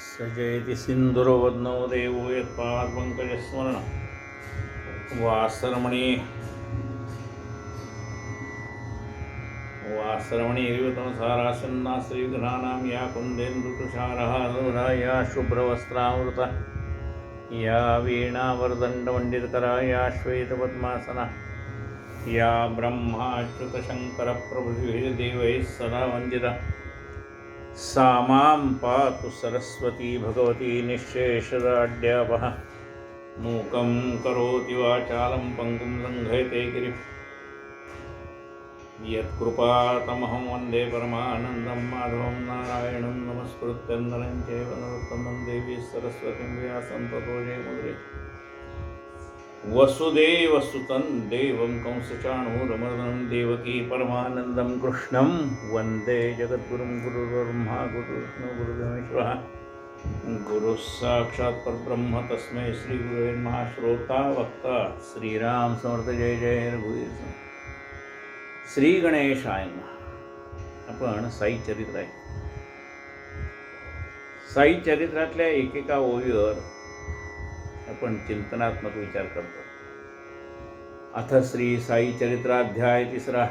सजयति सिंधुरवदनो देवो यत्पादपङ्कजस्मरण वासरमणि एरिवतमसारासन्ना श्रीगृहाणां या कुन्देन्दुतुषारः या शुभ्रवस्त्रावृता या वीणावरदण्डमण्डितकरा या श्वेतपद्मासना या ब्रह्माच्युतशङ्करप्रभृतिभिर्देवैः सदा वन्दिता सा मां पातु सरस्वती भगवती निःशेषदाढ्यापः मूकं करोति वाचालं पङ्गुं लङ्घयते गिरिं यत्कृपातमहं वन्दे परमानन्दं माधवं नारायणं नमस्कृत्य नरं चैव नरोत्तमं देवी सरस्वतीं व्यासं ततो जयमुद्रे वसुदेवसुतं देवं कंसचाणूरमर्दनं देवकी परमानन्दं कृष्णं वन्दे जगद्गुरुं गुरुर्ब्रह्मा गुरुर्विष्णुः गुरुर्देवः गुरुः साक्षात् परब्रह्म तस्मै श्रीगुरुवे नमः। श्रोता वक्ता श्रीराम समर्थ जय जय रघुवीर समर्थ। श्री गणेशाय नमः। आपण साई चरित्र आहे, साई चरित्रातल्या एकेका ओळीवर आपण चिंतनात्मक विचार करतो। अथ श्री साई चरित्राध्याय 3।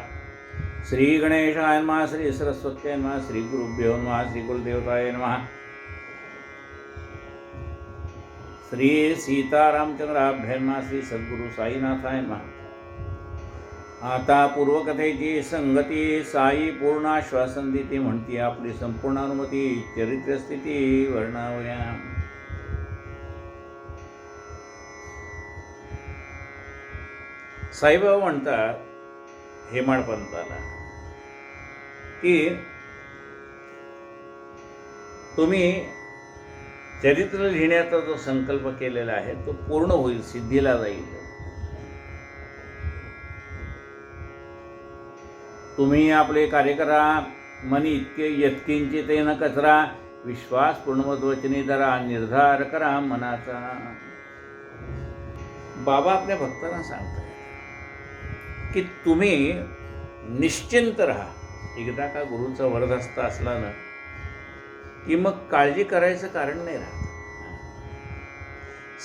श्री गणेशाय नमः, श्री सरस्वत्याय नमः, श्री गुरुभ्यो नमः, श्री गुरुदेवताय नमः, श्री सीतारामचंद्राभ्याय नमः, श्री सद्गुरु साईनाथाय नमः। आता पूर्वकथेची संगती साई पूर्णाश्वासन देते म्हणती आपली संपूर्ण अनुमती चरित्रस्थिती वर्णावया। साईबाबा म्हणतात हेमाडपंताला की तुम्ही चरित्र लिहिण्याचा जो संकल्प केलेला आहे तो पूर्ण होईल, सिद्धीला जाईल। तुम्ही आपले कार्य करा, मनी इतके यत्किंचिते न कचरा, विश्वास पूर्णवचनी धरा, निर्धार करा मनाचा। बाबा आपल्या भक्तांना सांगतात की तुम्ही निश्चिंत राहा। एकदा का गुरुचा वरदहस्त असला ना की मग काळजी करायचं कारण नाही राहत।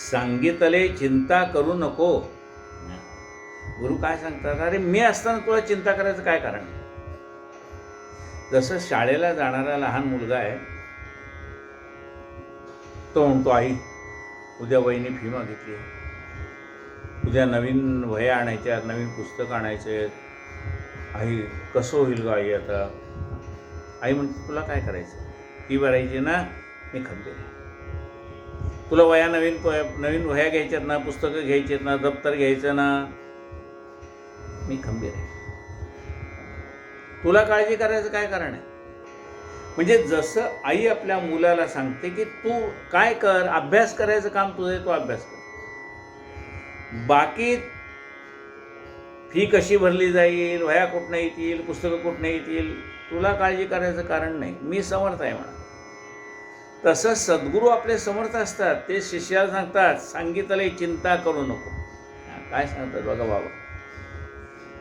सांगितले चिंता करू नको। गुरु काय सांगतात, अरे मी असताना तुला चिंता करायचं काय कारण। जसं शाळेला जाणारा लहान मुलगा आहे, तो म्हणतो आई उद्या वहिनी फी मागितली, उद्या नवीन वह्या आणायच्या, नवीन पुस्तक आणायचे, आई कसं होईल ग आई आता। आई म्हणते तुला काय करायचं, फी भरायची ना, मी खंबीर आहे। तुला वह्या नवीन वह्या घ्यायच्यात ना, पुस्तकं घ्यायची आहेत ना, दप्तर घ्यायचं ना, मी खंबीर आहे। तुला काळजी करायचं काय कारण आहे। म्हणजे जसं आई आपल्या मुलाला सांगते की तू काय कर, अभ्यास करायचं काम तुझं, तू अभ्यास कर, बाकी फी कशी भरली जाईल, वह्या कुठनं येतील, पुस्तकं कुठनं येतील, तुला काळजी करायचं कारण नाही, मी समर्थ आहे म्हणा। तसं सद्गुरू आपले समर्थ असतात, ते शिष्याला सांगतात सांगितले चिंता करू नको। काय सांगतात बघा बाबा,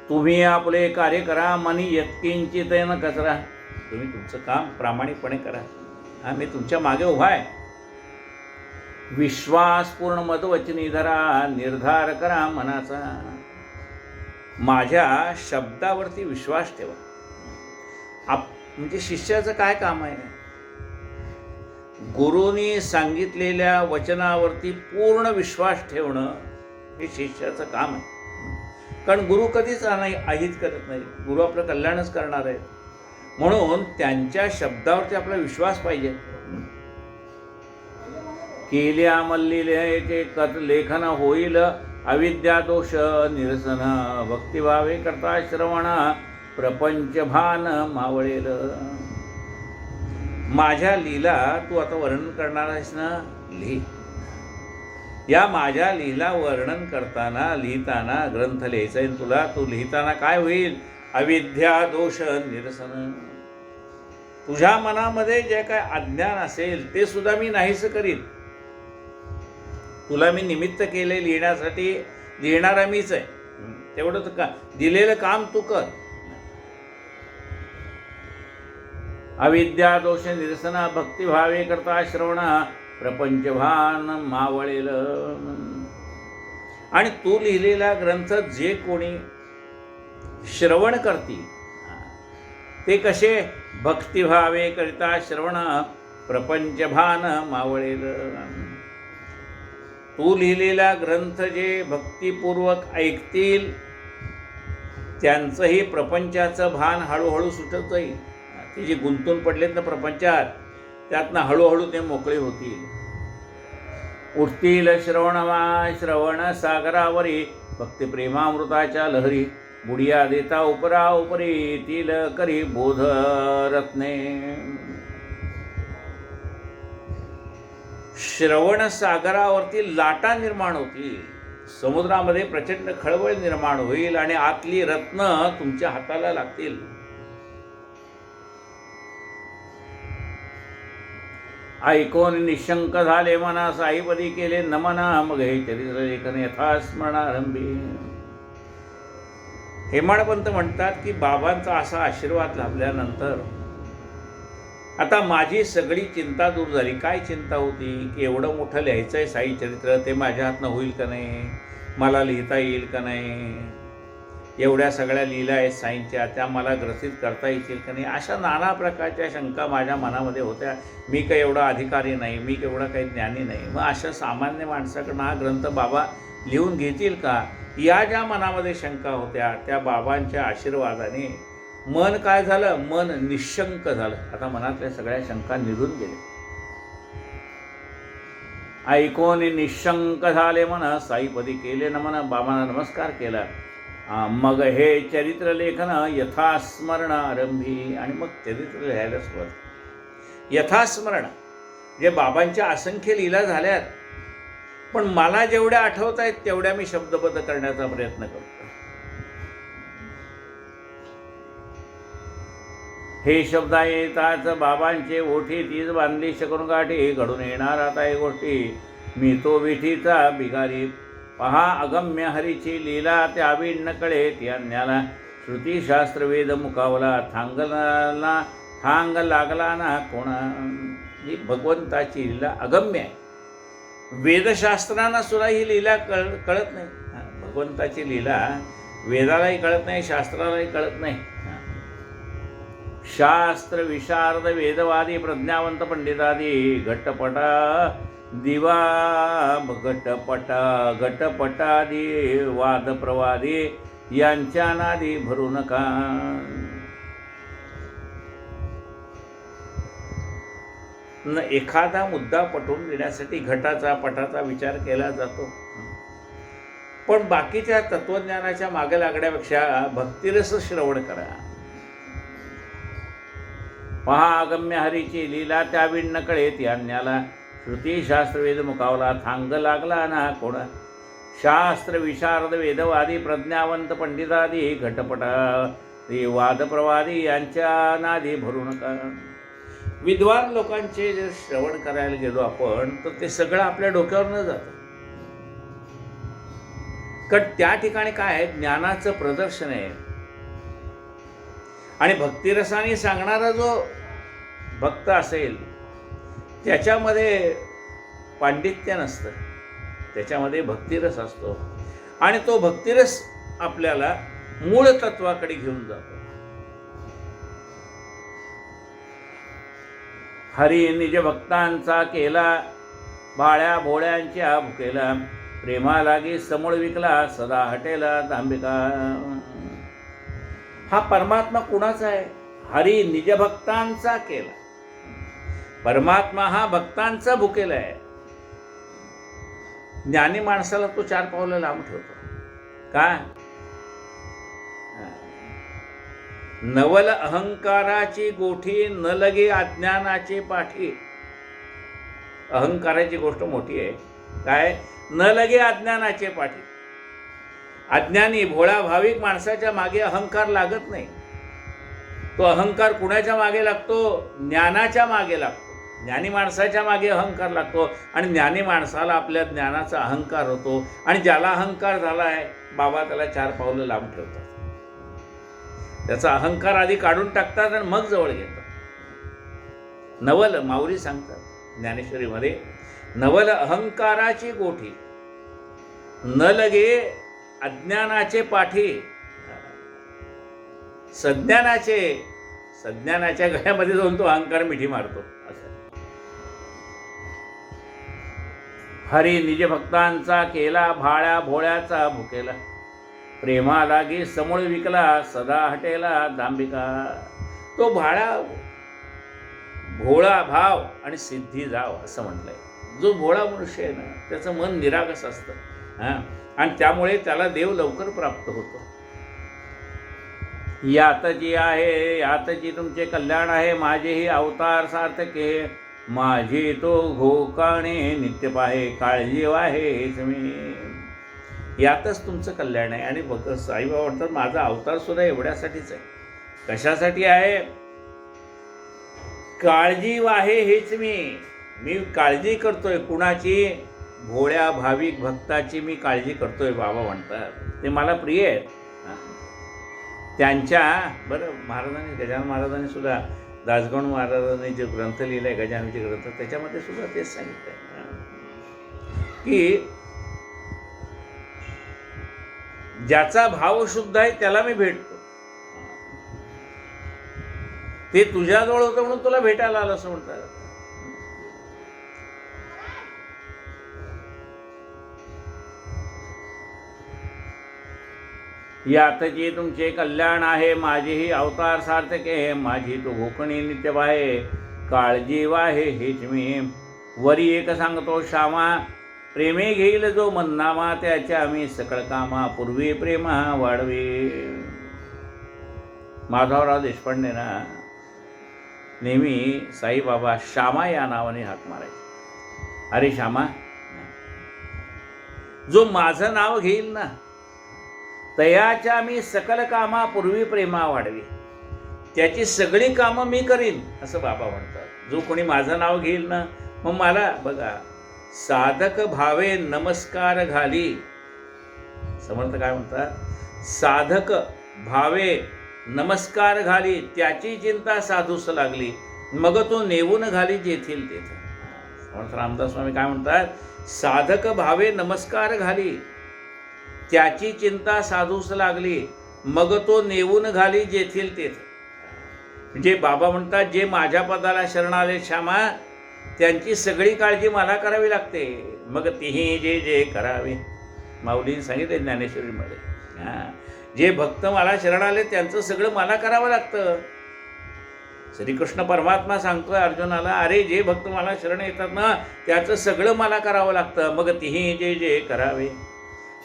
तुम्ही आपले कार्य करा, मनी यत्किंचित न कचरा। तुम्ही तुमचं काम प्रामाणिकपणे करा, हा मी तुमच्या मागे उभा आहे। विश्वास पूर्ण मदवचनी धरा, निर्धार करा मनाचा। माझ्या शब्दावरती विश्वास ठेवा। म्हणजे शिष्याचं काय काम आहे, गुरुनी सांगितलेल्या वचनावरती पूर्ण विश्वास ठेवणं हे शिष्याचं काम आहे। कारण गुरु कधीच अहित करत नाही, गुरु आपलं कल्याणच करणार आहे, म्हणून त्यांच्या शब्दावरती आपला विश्वास पाहिजे। केल्या मल्लिले कथ लेखन होईल, अविद्या दोष निरसन, भक्तिभावे करता श्रवण, प्रपंच भान मावळेल। माझ्या लीला तू आता वर्णन करणार आहेस ना, लिही। या माझ्या लीला वर्णन करताना लिहिताना ग्रंथ लिहायचा आहे तुला, तू लिहिताना काय होईल, अविद्या दोष निरसन। तुझ्या मनामध्ये जे काय अज्ञान असेल ते सुद्धा मी नाहीसं करीन। तुला मी निमित्त केले लिहिण्यासाठी, लिहिणारा मीच आहे, तेवढंच का दिलेलं काम तू कर। अविद्या दोष निरसन भक्तिभावे करता श्रवण प्रपंचभान मावळेल. आणि तू लिहिलेला ग्रंथ जे कोणी श्रवण करतील ते कसे? भक्तिभावे करिता श्रवण प्रपंचभान मावळेल. तू लिहिलेला ग्रंथ जे भक्तिपूर्वक ऐकतील त्यांचंही प्रपंचाचं भान हळूहळू सुटत जाईल. ते जे गुंतून पडलेत ना प्रपंचात, त्यातनं हळूहळू ते मोकळे होतील. उठतील श्रवण सागरावरी भक्तिप्रेमामृताच्या लहरी. बुडिया देता उपरा उपरी येतील करी बोध रत्ने. श्रवण सागरावरती लाटा निर्माण होतील. समुद्रामध्ये प्रचंड खळबळ निर्माण होईल आणि आतली रत्न तुमच्या हाताला लागतील. ऐकून निशंक झाले मना साईपदी केले नमना. मग हे चरित्र लेखन यथास्मरणारंभी. हेमाडपंत म्हणतात की बाबांचा असा आशीर्वाद लाभल्यानंतर आता माझी सगळी चिंता दूर झाली. काय चिंता होती की एवढं मोठं लिहायचं आहे साई चरित्र, ते माझ्या हातनं होईल का नाही, मला लिहिता येईल का नाही, एवढ्या सगळ्या लीला आहेत साईंच्या, त्या मला ग्रसित करता येतील का नाही, अशा नाना प्रकारच्या शंका माझ्या मनामध्ये होत्या. मी काही एवढा अधिकारी नाही, मी एवढा काही ज्ञानी नाही, मग अशा सामान्य माणसाकडनं हा ग्रंथ बाबा लिहून घेतील का, या ज्या मनामध्ये शंका होत्या त्या बाबांच्या आशीर्वादाने मन काय झालं, मन निशंक झालं. आता मनातल्या सगळ्या शंका निघून गेल्या. ऐकून निशंक झाले मन साईपदी केले नमन. बाबांना नमस्कार केला. मग हे चरित्र लेखन यथास्मरण आरंभी. आणि मग चरित्र लिहायला सुरुवात. यथास्मरण जे बाबांच्या असंख्य लीला झाल्यात, पण मला जेवढ्या आठवत आहेत तेवढ्या मी शब्दबद्ध करण्याचा प्रयत्न करतो. हे शब्द येताच बाबांचे ओठी तीच बांधली शकून गाठी. घडून येणार आता हे गोष्टी मी तो विठीचा भिगारी. पहा अगम्य हरीची लीला त्या न कळे ती अन्याला. श्रुतीशास्त्र वेद मुकावला थांग लागला ना कोणा. ही भगवंताची लीला अगम्य आहे. वेदशास्त्रांना सुद्धा ही लीला कळत नाही. भगवंताची लीला वेदालाही कळत नाही, शास्त्रालाही कळत नाही. शास्त्र विशारद वेदवादी प्रज्ञावंत पंडितादी घटपटा दिवा घटपटादी वादप्रवादी यांच्या नादी भरू नका. एखादा मुद्दा पटवून देण्यासाठी घटाचा पटाचा विचार केला जातो, पण बाकीच्या तत्वज्ञानाच्या मागे लागण्यापेक्षा भक्तिरस श्रवण करा. पहा अगम्य हरीची लीला त्या न कळे ती अन्याला. श्रुती शास्त्र वेद मुकावला थांग लागला ना कोणा. शास्त्र विशारद वेदवादी प्रज्ञावंत पंडितादी घटपटादी वादप्रवादी यांच्या नादी भरू नका. विद्वान लोकांचे जे श्रवण करायला गेलो आपण तर ते सगळं आपल्या डोक्यावर न जातं. कारण त्या ठिकाणी काय आहे, ज्ञानाचं प्रदर्शन आहे. आणि भक्तिरसाने सांगणारा जो भक्त असेल त्याच्यामध्ये पांडित्य नसतं, त्याच्यामध्ये भक्तिरस असतो. आणि तो भक्तिरस आपल्याला मूळ तत्वाकडे घेऊन जातो. हरी निज भक्तांचा केला बाळ्या भोळ्यांच्या भुकेला. प्रेमा लागी समूळ विकला सदा हटेला तांबिका. हा परमात्मा कुणाचा आहे? हरी निज भक्तांचा केला. परमात्मा हा भक्तांचा भुकेला आहे. ज्ञानी माणसाला तो 4 पावलं लांब ठेवतो. काय? नवल अहंकाराची गोठी न लगे अज्ञानाची पाठी. अहंकाराची गोष्ट मोठी आहे. काय? न लगे अज्ञानाचे पाठी. अज्ञानी भोळा भाविक माणसाच्या मागे अहंकार लागत नाही. तो अहंकार कुणाच्या मागे लागतो? ज्ञानाच्या मागे लागतो. ज्ञानी माणसाच्या मागे अहंकार लागतो आणि ज्ञानी माणसाला आपल्या ज्ञानाचा अहंकार होतो. आणि ज्याला अहंकार झाला आहे बाबा त्याला 4 पावलं लांब ठेवतात. त्याचा अहंकार आधी काढून टाकतात आणि मग जवळ घेतात. नवल माऊली सांगतात ज्ञानेश्वरीमध्ये, नवल अहंकाराची गोठी, न लगे अज्ञानाचे पाठी, सज्ञानाच्या गळ्यामध्ये जाऊन तो अहंकार मिठी मारतो. असं हरी निज भक्तांचा केला भाळ्या भोळ्याचा भुकेला, प्रेमा लागी समूळ विकला सदा हटेला दांबिका. तो भाळा भोळा भाव आणि सिद्धी जाव असं म्हटलंय. जो भोळा मनुष्य आहे ना त्याचं मन निरागस असतं आणि त्यामुळे त्याला देव लवकर प्राप्त होतो. यातची आहे यातची तुमचे कल्याण आहे, माझेही अवतार सार्थके, माझे तो घोकाणे नित्य पाहे, काळजी आहे हेच मी. यातच तुमचं कल्याण आहे. आणि बघ साईबाबा म्हणतात माझा अवतार सुद्धा एवढ्यासाठीच आहे. कशासाठी आहे? काळजी आहे हेच मी काळजी करतोय. कुणाची? भोळ्या भाविक भक्ताची मी काळजी करतोय बाबा म्हणतात. ते मला प्रिय आहेत. त्यांच्या बरं महाराजांनी गजानन महाराजांनी सुद्धा दासगण महाराजांनी जे ग्रंथ लिहिला आहे गजाननचे ग्रंथ त्याच्यामध्ये सुद्धा तेच सांगितलं आहे की ज्याचा भाव शुद्ध आहे त्याला मी भेटतो. ते तुझ्याजवळ होतं म्हणून तुला भेटायला आलं असं म्हणतात. यातची तुमचे कल्याण आहे, माझेही अवतार सार्थके, माझी तो घोकणी नित्य वाहे, काळजी वाहे हेच मी. वरी एक सांगतो श्यामा, प्रेमे घेईल जो मन्नामा, त्याच्या मी सकळ कामा, पूर्वी प्रेमा वाढवे. माधवराव देशपांडे ना नेहमी साईबाबा श्यामा या नावाने हाक मारायचे. अरे श्यामा, जो माझं नाव घेईल ना तयाच्या मी सकल कामा, पूर्वी प्रेमा वाढवी. त्याची सगळी कामं मी करीन असं बाबा म्हणतात. जो कोणी माझं नाव घेईल ना मग मला बघा साधक भावे नमस्कार घाली. समर्थ काय म्हणतात? साधक भावे नमस्कार घाली, त्याची चिंता साधूस लागली, मग तो नेवून घाली जेथील तेथे. समर्थ रामदास स्वामी काय म्हणतात? साधक भावे नमस्कार घाली, त्याची चिंता साधूस लागली, मग तो नेवून घाली जेथील तेथे. म्हणजे बाबा म्हणतात जे माझ्या पदाला शरण आले श्यामा त्यांची सगळी काळजी मला करावी लागते, मग तीही जे जे करावे. माऊलींनी सांगितले ज्ञानेश्वरीमध्ये, जे भक्त मला शरण आले त्यांचं सगळं मला करावं लागतं. श्रीकृष्ण परमात्मा सांगतोय अर्जुनाला, अरे जे भक्त मला शरण येतात ना त्याचं सगळं मला करावं लागतं, मग तीही जे जे करावे.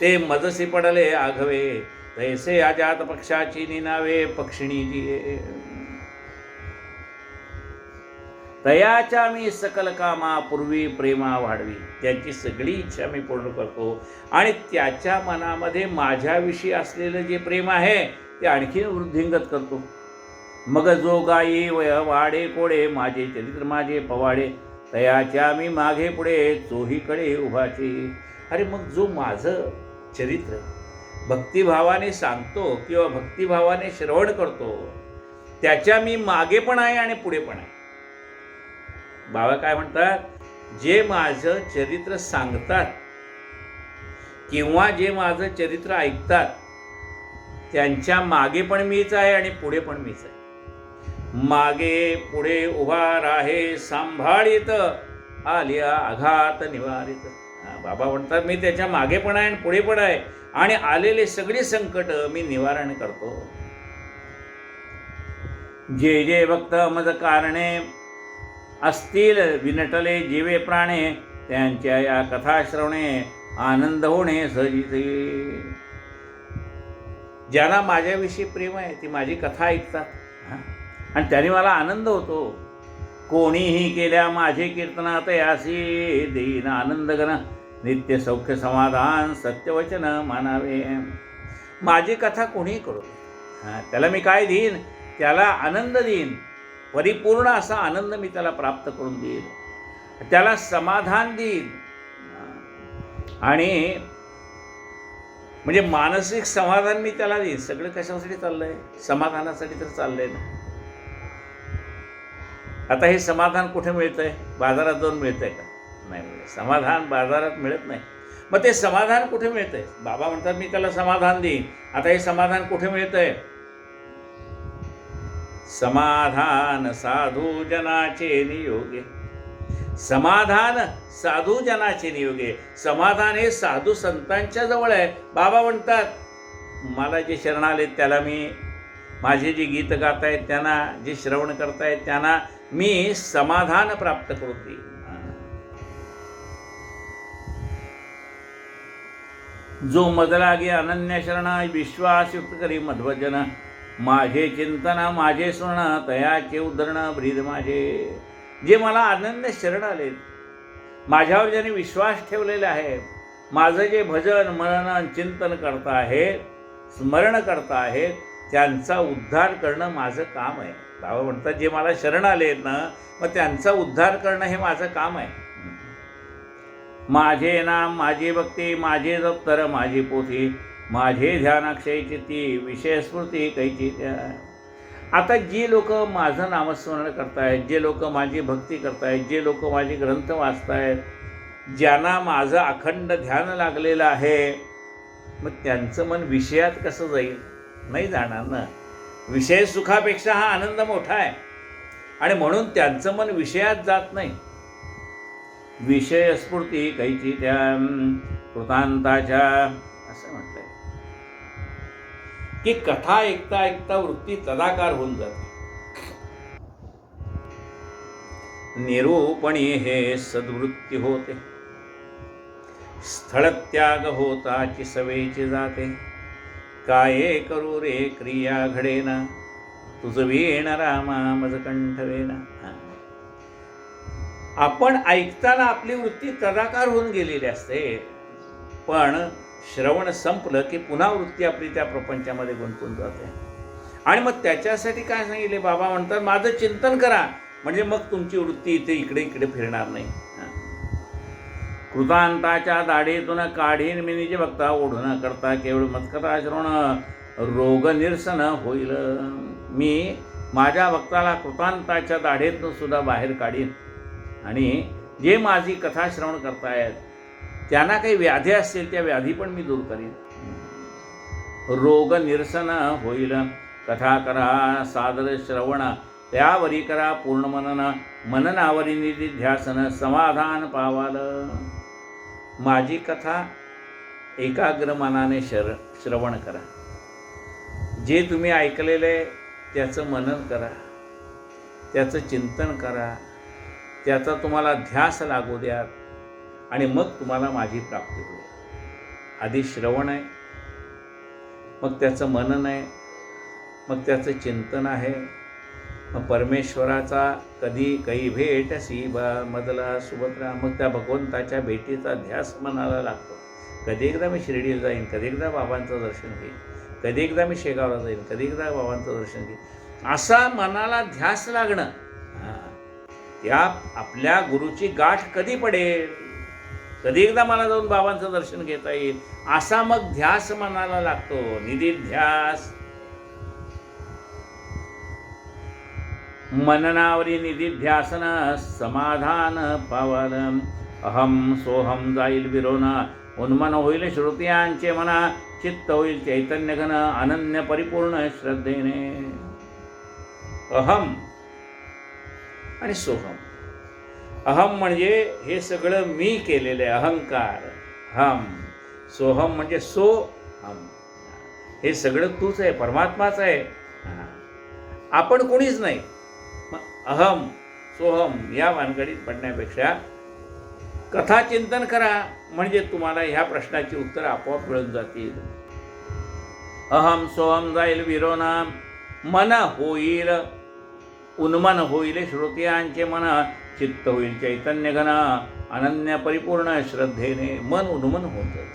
ते मजसी पडले आघवे, तैसे अजात पक्षाची निनावे, पक्षिणी जी. तयाच्या मी सकल कामा, पूर्वी प्रेमा वाढवी. त्याची सगळी इच्छा मी पूर्ण करतो आणि त्याच्या मनामध्ये माझ्याविषयी असलेलं जे प्रेम आहे ते आणखीन वृद्धिंगत करतो. मग जो गाई वाडे कोडे, माझे चरित्र माझे पवाडे, तयाच्या मी मागे पुढे चोहीकडे उभाची. अरे मग जो माझं चरित्र भक्तिभावाने सांगतो किंवा भक्तिभावाने श्रवण करतो त्याच्या मी मागे पण आहे आणि पुढे पण आहे. बाबा काय म्हणतात? जे माझं चरित्र सांगतात किंवा जे माझं चरित्र ऐकतात त्यांच्या मागे पण मीच आहे आणि पुढे पण मीच आहे. मागे पुढे उभा राहे, सांभाळीत आलिया आघात निवारित. बाबा म्हणतात मी त्याच्या मागे पण आहे आणि पुढे पण आहे आणि आलेले सगळे संकट मी निवारण करतो. जे जे भक्त मज कारणे असतील विनटले जीवे प्राणे, त्यांच्या या कथा श्रवणे आनंद होणे सहजित. ज्यांना माझ्याविषयी प्रेम आहे ती माझी कथा ऐकतात आणि त्याने मला आनंद होतो. कोणीही केल्या माझे कीर्तनात यासी, देईन आनंद गण नित्य सौख्य समाधान, सत्यवचन मानावे. माझी कथा कोणीही करू त्याला मी काय देईन? त्याला आनंद देईन, परिपूर्ण असा आनंद मी त्याला प्राप्त करून देईन, त्याला समाधान देईन. आणि म्हणजे मानसिक समाधान मी त्याला देईन. सगळं कशासाठी चाललंय? समाधानासाठी तर चाललंय ना. आता हे समाधान कुठे मिळतंय? बाजारात जाऊन मिळतंय का? नाही मिळत. समाधान बाजारात मिळत नाही. मग ते समाधान कुठे मिळतंय? बाबा म्हणतात मी त्याला समाधान देईन. आता हे समाधान कुठे मिळतंय? समाधान साधू जनाचे नियोगे. समाधान साधू जनाचे नियोगे. समाधान हे साधू संतांच्या जवळ आहे. बाबा म्हणतात मला जे शरण आले त्याला मी, माझे जे गीत गातायत त्यांना, जे श्रवण करतायत त्यांना मी समाधान प्राप्त करून देईन. जो मद लागे अनन्य शरण, विश्वास युक्त करी मध्वजन. माझे चिंतन माझे स्मरण, तयाचे उद्धरण ब्रीद माझे. जे मला अनन्य शरण आले, माझ्यावर ज्याने विश्वास ठेवलेला आहे, माझं जे भजन मनन चिंतन करता आहेत, स्मरण करता आहेत, त्यांचा उद्धार करणं माझं काम आहे. बाबा म्हणतात जे मला शरण आले ना, मग त्यांचा उद्धार करणं हे माझं काम आहे. माझे नाम माझी भक्ती, माझे दप्तर माझी पोथी, माझे ध्यान अक्षय चित्ती, विषय स्मृती कैची त्या. आता जी लोक माझं नामस्मरण करतायत, जे लोक माझी भक्ती करतायत, जे लोक माझे ग्रंथ वाचतायत, ज्यांना माझं अखंड ध्यान लागलेलं आहे, मग त्यांचं मन विषयात कसं जाईल? नाही जाणार ना. विषय सुखापेक्षा हा आनंद मोठा आहे आणि म्हणून त्यांचं मन विषयात जात नाही. विषय स्फूर्ती कैची त्या कृतांताच्या, असं म्हटलंय की कथा ऐकता ऐकता वृत्ती तदाकार होऊन जाते. निरूपणी हे सद्वृत्ती होते, स्थळत्याग होताची सवेची जाते. काये करू रे क्रिया घडेना, तुझ वीण रामा मज कंठवेना. आपण ऐकताना आपली वृत्ती तदाकार होऊन गेलेली असते, पण श्रवण संपलं की पुन्हा वृत्ती आपली त्या प्रपंचामध्ये गुंतून जाते. आणि मग त्याच्यासाठी काय सांगितले? बाबा म्हणतात माझं चिंतन करा, म्हणजे मग तुमची वृत्ती इथे इकडे इकडे फिरणार नाही. कृतांताच्या दाढीतून काढीन मी निज बघता, ओढून करता केवळ मत्कथा श्रवण, रोग निरसन होईल. मी माझ्या भक्ताला कृतांताच्या दाढीतून सुद्धा बाहेर काढीन आणि जे माझी कथा श्रवण करतायत त्यांना काही व्याधी असतील त्या व्याधी पण मी दूर करीन. रोग निरसन होईल. कथा करा सादर श्रवण, त्यावरी करा पूर्ण मनन, मननावरी निधिध्यासन, समाधान पावाल. माझी कथा एकाग्र मनाने श्रवण करा. जे तुम्ही ऐकलेले त्याचं मनन करा, त्याचं चिंतन करा, त्याचा तुम्हाला ध्यास लागू द्या आणि मग तुम्हाला माझी प्राप्ती होईल. आधी श्रवण आहे, मग त्याचं मनन आहे, मग त्याचं चिंतन आहे, मग परमेश्वराचा कधी काही भेट सीबा मदला सुभद्रा, मग त्या भगवंताच्या भेटीचा ध्यास मनाला लागतो. कधी एकदा मी शिर्डीला जाईन, कधी एकदा बाबांचं दर्शन घेईन, कधी एकदा मी शेगावला जाईन, कधी एकदा बाबांचं दर्शन घेईन, असा मनाला ध्यास लागणं. त्या आपल्या गुरुची गाठ कधी पडेल, कधी एकदा मला जाऊन बाबांचं दर्शन घेता येईल, असा मग ध्यास मनाला लागतो. निधिध्यास, मननावरी निधिध्यासन, समाधान पावाल. अहम सोहम जाईल विरोना, उन्मन होईल श्रुतियांचे मना, चित्त होईल चैतन्यघन, अनन्य परिपूर्ण श्रद्धेने. अहम आणि सोहम. अहम म्हणजे हे सगळं मी केलेलं आहे, अहंकार. हम. सोहम म्हणजे सो हम, हे सगळं तूच आहे, परमात्माच आहे, आपण कोणीच नाही. मग अहम सोहम या भानगडीत पडण्यापेक्षा कथा चिंतन करा, म्हणजे तुम्हाला ह्या प्रश्नाची उत्तर आपोआप मिळून जातील. अहम सोहम जाईल विरोना, मन होईल उन्मन होईल श्रोत्यांचे मन, चित्त होईल चैतन्य घन, अनन्य परिपूर्ण श्रद्धेने. मन उन्मन होऊन जाईल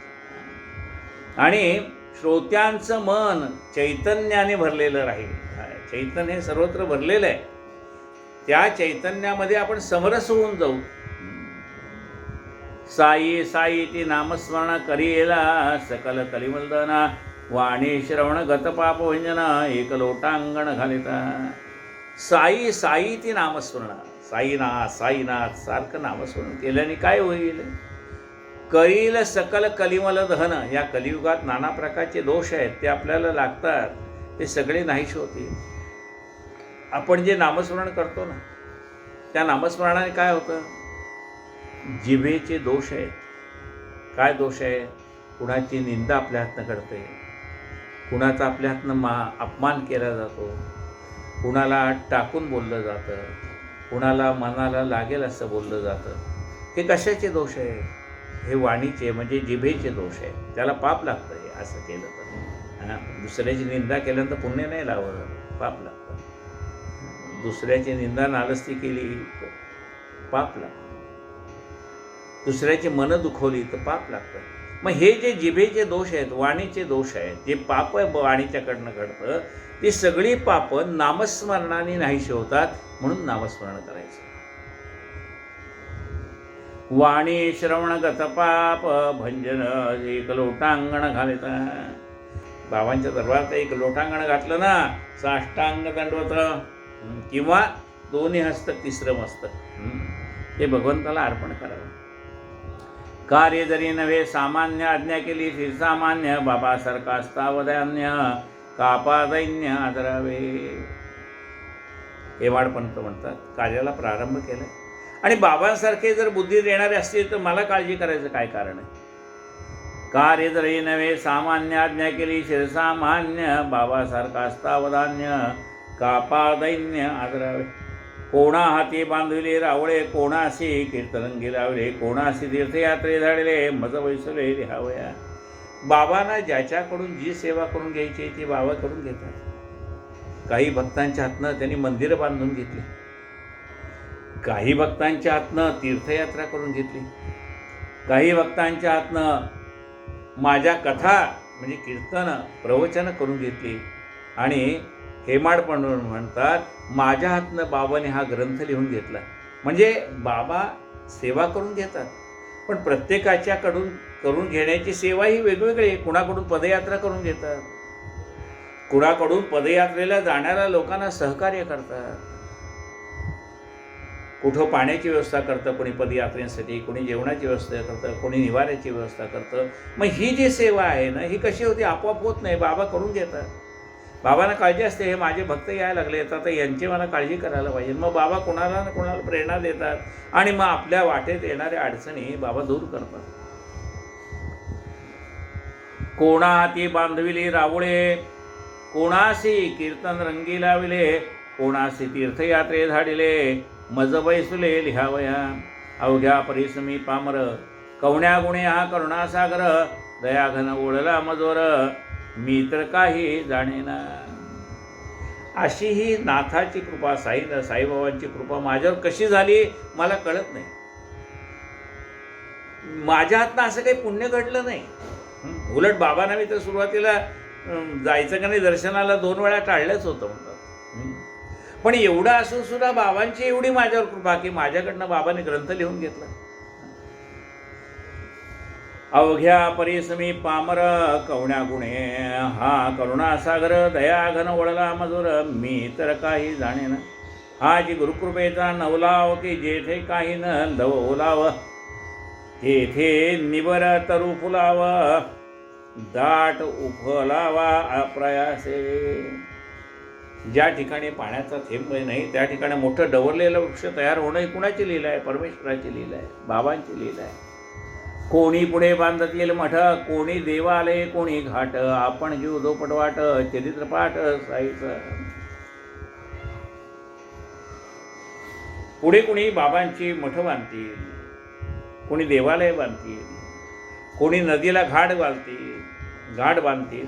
आणि श्रोत्यांचं मन चैतन्याने भरलेलं राहील. चैतन्य हे सर्वत्र भरलेलं आहे, त्या चैतन्यामध्ये आपण समरस होऊन जाऊ. साई साई ती नामस्मरण करीला, सकल कलिमलदना, वाणी श्रवण गत पाप भंजना, एक लोटांगण घालिता. साई साई ती नामस्मरण, साईनाथ साईनाथ सारखं नामस्मरण केल्याने काय होईल? करील सकल कलिमल दहन. या कलियुगात नाना प्रकारचे दोष आहेत, ते आपल्याला लागतात, ते सगळे नाहीसे होतील. आपण जे नामस्मरण करतो ना, त्या नामस्मरणाने काय होतं? जिभेचे दोष आहेत. काय दोष आहे? कुणाची निंदा आपल्या हातनं घडते, कुणाचा आपल्या हातनं अपमान केला जातो, कुणाला टाकून बोललं जातं, कुणाला मनाला लागेल असं बोललं जातं. हे कशाचे दोष आहे? हे वाणीचे म्हणजे जिभेचे दोष आहे. त्याला पाप लागतं हे असं केलं तर. दुसऱ्याची निंदा केल्यानंतर पुण्य नाही लावत, पाप लागतं. दुसऱ्याची निंदा नालस्ती केली तर पाप लागतं. दुसऱ्याची मनं दुखवली तर पाप लागतं. मग हे जे जिभेचे दोष आहेत, वाणीचे दोष आहेत, जे पाप वाणीच्याकडनं घडतं, ती सगळी पापं नामस्मरणाने नाहीशी होतात. म्हणून नामस्मरण करायचं. वाणी श्रवणगत पाप भंजन एक लोटांगण घालित. बाबांच्या दरबारात एक लोटांगण घातलं ना, साष्टांग दंडवत किंवा दोन्ही हस्त तिसरं मस्तक, हे भगवंताला अर्पण करावं. कार्य जरी नव्हे सामान्य, आज्ञा केली श्रीसामान्य, बाबासारखा असतावधान्य, कापा दैन्य आदरावे. हेमाडपंत म्हणतात, कार्याला प्रारंभ केला आणि बाबांसारखे जर बुद्धी देणारे असतील तर मला काळजी करायचं काय कारण आहे? कार्य जरी नव्हे सामान्य, आज्ञा केली शिरसामान्य, बाबासारखा असतावधान्य, कापा दैन्य आदरावे. कोणा हाती बांधविले रावळे, कोणाशी कीर्तनंगी लावले, कोणाशी तीर्थयात्रे झाडले, मज वैसले लिहावया. बाबांना ज्याच्याकडून जी सेवा करून घ्यायची ती बाबा करून घेतात. काही भक्तांच्या हातनं त्यांनी मंदिरं बांधून घेतली, काही भक्तांच्या हातनं तीर्थयात्रा करून घेतली, काही भक्तांच्या हातनं माझ्या कथा म्हणजे कीर्तन प्रवचन करून घेतली. आणि हेमाडपंत म्हणतात, माझ्या हातनं बाबाने हा ग्रंथ लिहून घेतला. म्हणजे बाबा सेवा करून घेतात, पण प्रत्येकाच्याकडून करून घेण्याची सेवा ही वेगवेगळी. कुणाकडून पदयात्रा करून घेतात, कुणाकडून पदयात्रेला जाणाऱ्या लोकांना सहकार्य करतात, कुठं पाण्याची व्यवस्था करतं कोणी पदयात्रेसाठी, कोणी जेवणाची व्यवस्था करतं, कोणी निवाऱ्याची व्यवस्था करतं. मग ही जी सेवा आहे ना, ही कशी होती? आपोआप होत नाही, बाबा करून घेतात. बाबांना काळजी असते, हे माझे भक्त यायला लागले तर यांची मला काळजी करायला पाहिजे. मग बाबा कोणाला ना कोणाला प्रेरणा देतात आणि मग आपल्या वाटेत येणाऱ्या अडचणी बाबा दूर करतात. कोणा हाती बांधविली रावळे, कोणाशी कीर्तन रंगी लाविले, कोणाशी तीर्थयात्रे झाडिले, मज बैसुले लिहावया. अवघ्या परिसमी पामर, कवण्या गुणे हा करुणासागर, दयाघन ओढला मजोर, मी तर काही जाणेना. अशी ही नाथाची कृपा, साईबाबांची कृपा माझ्यावर कशी झाली मला कळत नाही. माझ्या हातनं असं काही पुण्य घडलं नाही. उलट बाबांना मी तर सुरुवातीला जायचं का नाही दर्शनाला 2 वेळा टाळलंच होतं म्हणतात. पण एवढं असून सुद्धा बाबांची एवढी माझ्यावर कृपा की माझ्याकडनं बाबाने ग्रंथ लिहून घेतला. अवघ्या परिसमी पामर, कवण्या गुणे हा करुणासागर, दयाघन वळला मधुर, मी तर काही जाणेना. हा जी गुरुकृपेचा नवलाव की जेथे काही न लव ओलाव, तेथे निबर तरु फुलाव, दाट उफलावा अप्रयासे. ज्या ठिकाणी पाण्याचा थेंब नाही त्या ठिकाणी मोठं डवरलेलं वृक्ष तयार होणं ही कुणाची लीला आहे? परमेश्वराची लीला आहे, बाबांची लीला आहे. कोणी पुढे बांधतील मठ, कोणी देवालय, कोणी घाट, आपण जीव झोपटवाट, चरित्रपाठ साईचं. पुढे कोणी बाबांची मठ बांधतील, कोणी देवालय बांधतील, कोणी नदीला घाट बांधतील.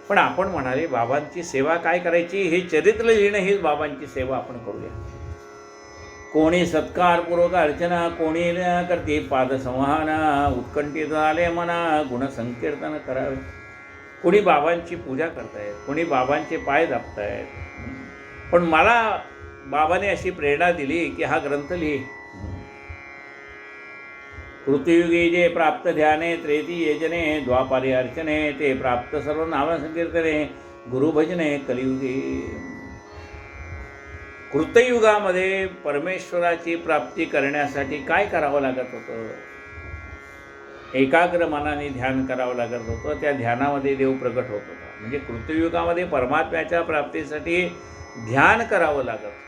पण आपण म्हणाले बाबांची सेवा काय करायची? हे चरित्र लिहिणं हीच बाबांची सेवा आपण करूया. कोणी सत्कारपूर्वक अर्चना, कोणी करते पादसंवाहन, उत्कंठित झाले मना गुणसंकीर्तन करावे. कोणी बाबांची पूजा करतायत, कोणी बाबांचे पाय दाबतायत. पण मला बाबाने अशी प्रेरणा दिली की हा ग्रंथ लिही. कृतियुगी जे प्राप्त ध्याने, त्रेती यजने, द्वापारी अर्चने, ते प्राप्त सर्व नामसंकीर्तने, गुरुभजने कलियुगी. कृतयुगामध्ये परमेश्वराची प्राप्ती करण्यासाठी काय करावं लागत होतं? एकाग्र मनाने ध्यान करावं लागत होतं. त्या ध्यानामध्ये देव प्रकट होत होता. म्हणजे कृतयुगामध्ये परमात्म्याच्या प्राप्तीसाठी ध्यान करावं लागत होतं.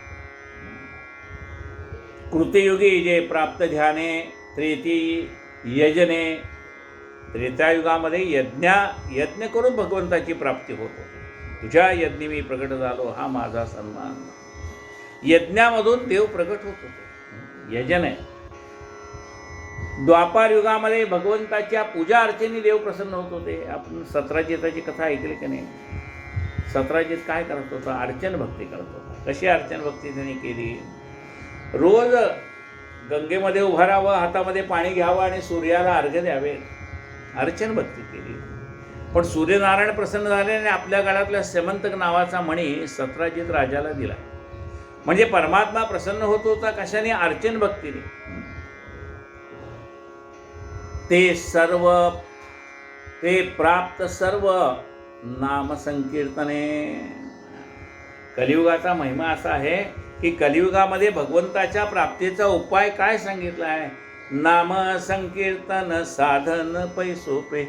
कृतयुगी जे प्राप्त ध्याने त्रेती यजने, त्रेतायुगामध्ये यज्ञ करून भगवंताची प्राप्ती होत होती. तुझ्या यज्ञी मी प्रकट झालो, हा माझा सन्मान. यज्ञामधून देव प्रकट होत होते. यजन आहे. द्वापार युगामध्ये भगवंताच्या पूजा अर्चेने देव प्रसन्न होत होते. आपण सतराजिताची कथा ऐकली की नाही? सतराजित काय करत होता? अर्चन भक्ती करत होता. कशी अर्चन भक्ती त्यांनी केली? रोज गंगेमध्ये उभं राहावं, हातामध्ये पाणी घ्यावं आणि सूर्याला अर्घ्य द्यावे. अर्चन भक्ती केली. पण सूर्यनारायण प्रसन्न झाले आणि आपल्या गळ्यातल्या सेमंतक नावाचा मणी सतराजित राजाला दिला. म्हणजे परमात्मा प्रसन्न होत होता कशाने? अर्चन भक्तीने. ते प्राप्त सर्व नाम संकीर्तने. कलियुगाचा महिमा असा आहे की कलियुगामध्ये भगवंताच्या प्राप्तीचा उपाय काय सांगितला आहे? नाम संकीर्तन साधन पैसोपे,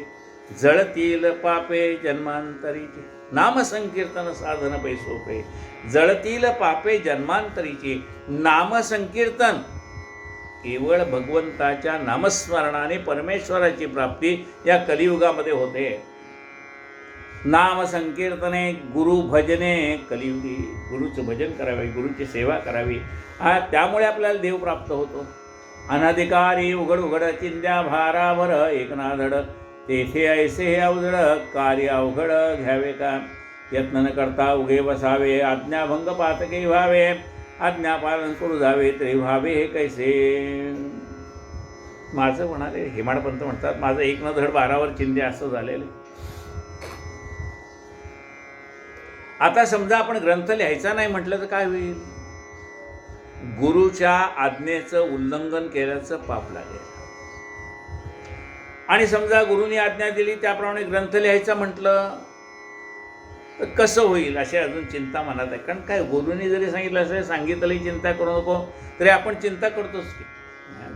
जळतील पापे जन्मांतरीचे. नाम संकीर्तन साधन पैसोपे, जळतील पापे जन्मांतरीचे. नाम संकीर्तन केवळ भगवंताच्या नामस्मरणाने परमेश्वराची प्राप्ती या कलियुगामध्ये होते. नाम संकीर्तने गुरु भजने कलियुगी. गुरुचं भजन करावे, गुरुची सेवा करावी. त्यामुळे आपल्याला देव प्राप्त होतो. अनधिकारी उघड उघड चिंध्या भारावर एकनाधड, तेथे ऐसे अवजड कार्य अवघड घ्यावे का. यत्न न करता उगे बसावे, आज्ञाभंग पातके व्हावे. आज्ञापालन करू जावे तरी व्हावे हे कैसे. माझं म्हणाले हेमाडपंत म्हणतात, माझं एक न धड बारावर चिंध्या असं झालेलं. आता समजा आपण ग्रंथ लिहायचा नाही म्हटलं तर काय होईल? गुरुच्या आज्ञेचं उल्लंघन केल्याचं पाप लागेल. आणि समजा गुरुनी आज्ञा दिली त्याप्रमाणे ग्रंथ लिहायचा म्हटलं तर कसं होईल अशी अजून चिंता मनात आहे. कारण काय, गुरुनी जरी सांगितलं असं सांगितलं चिंता करू नको, तरी आपण चिंता करतोच की.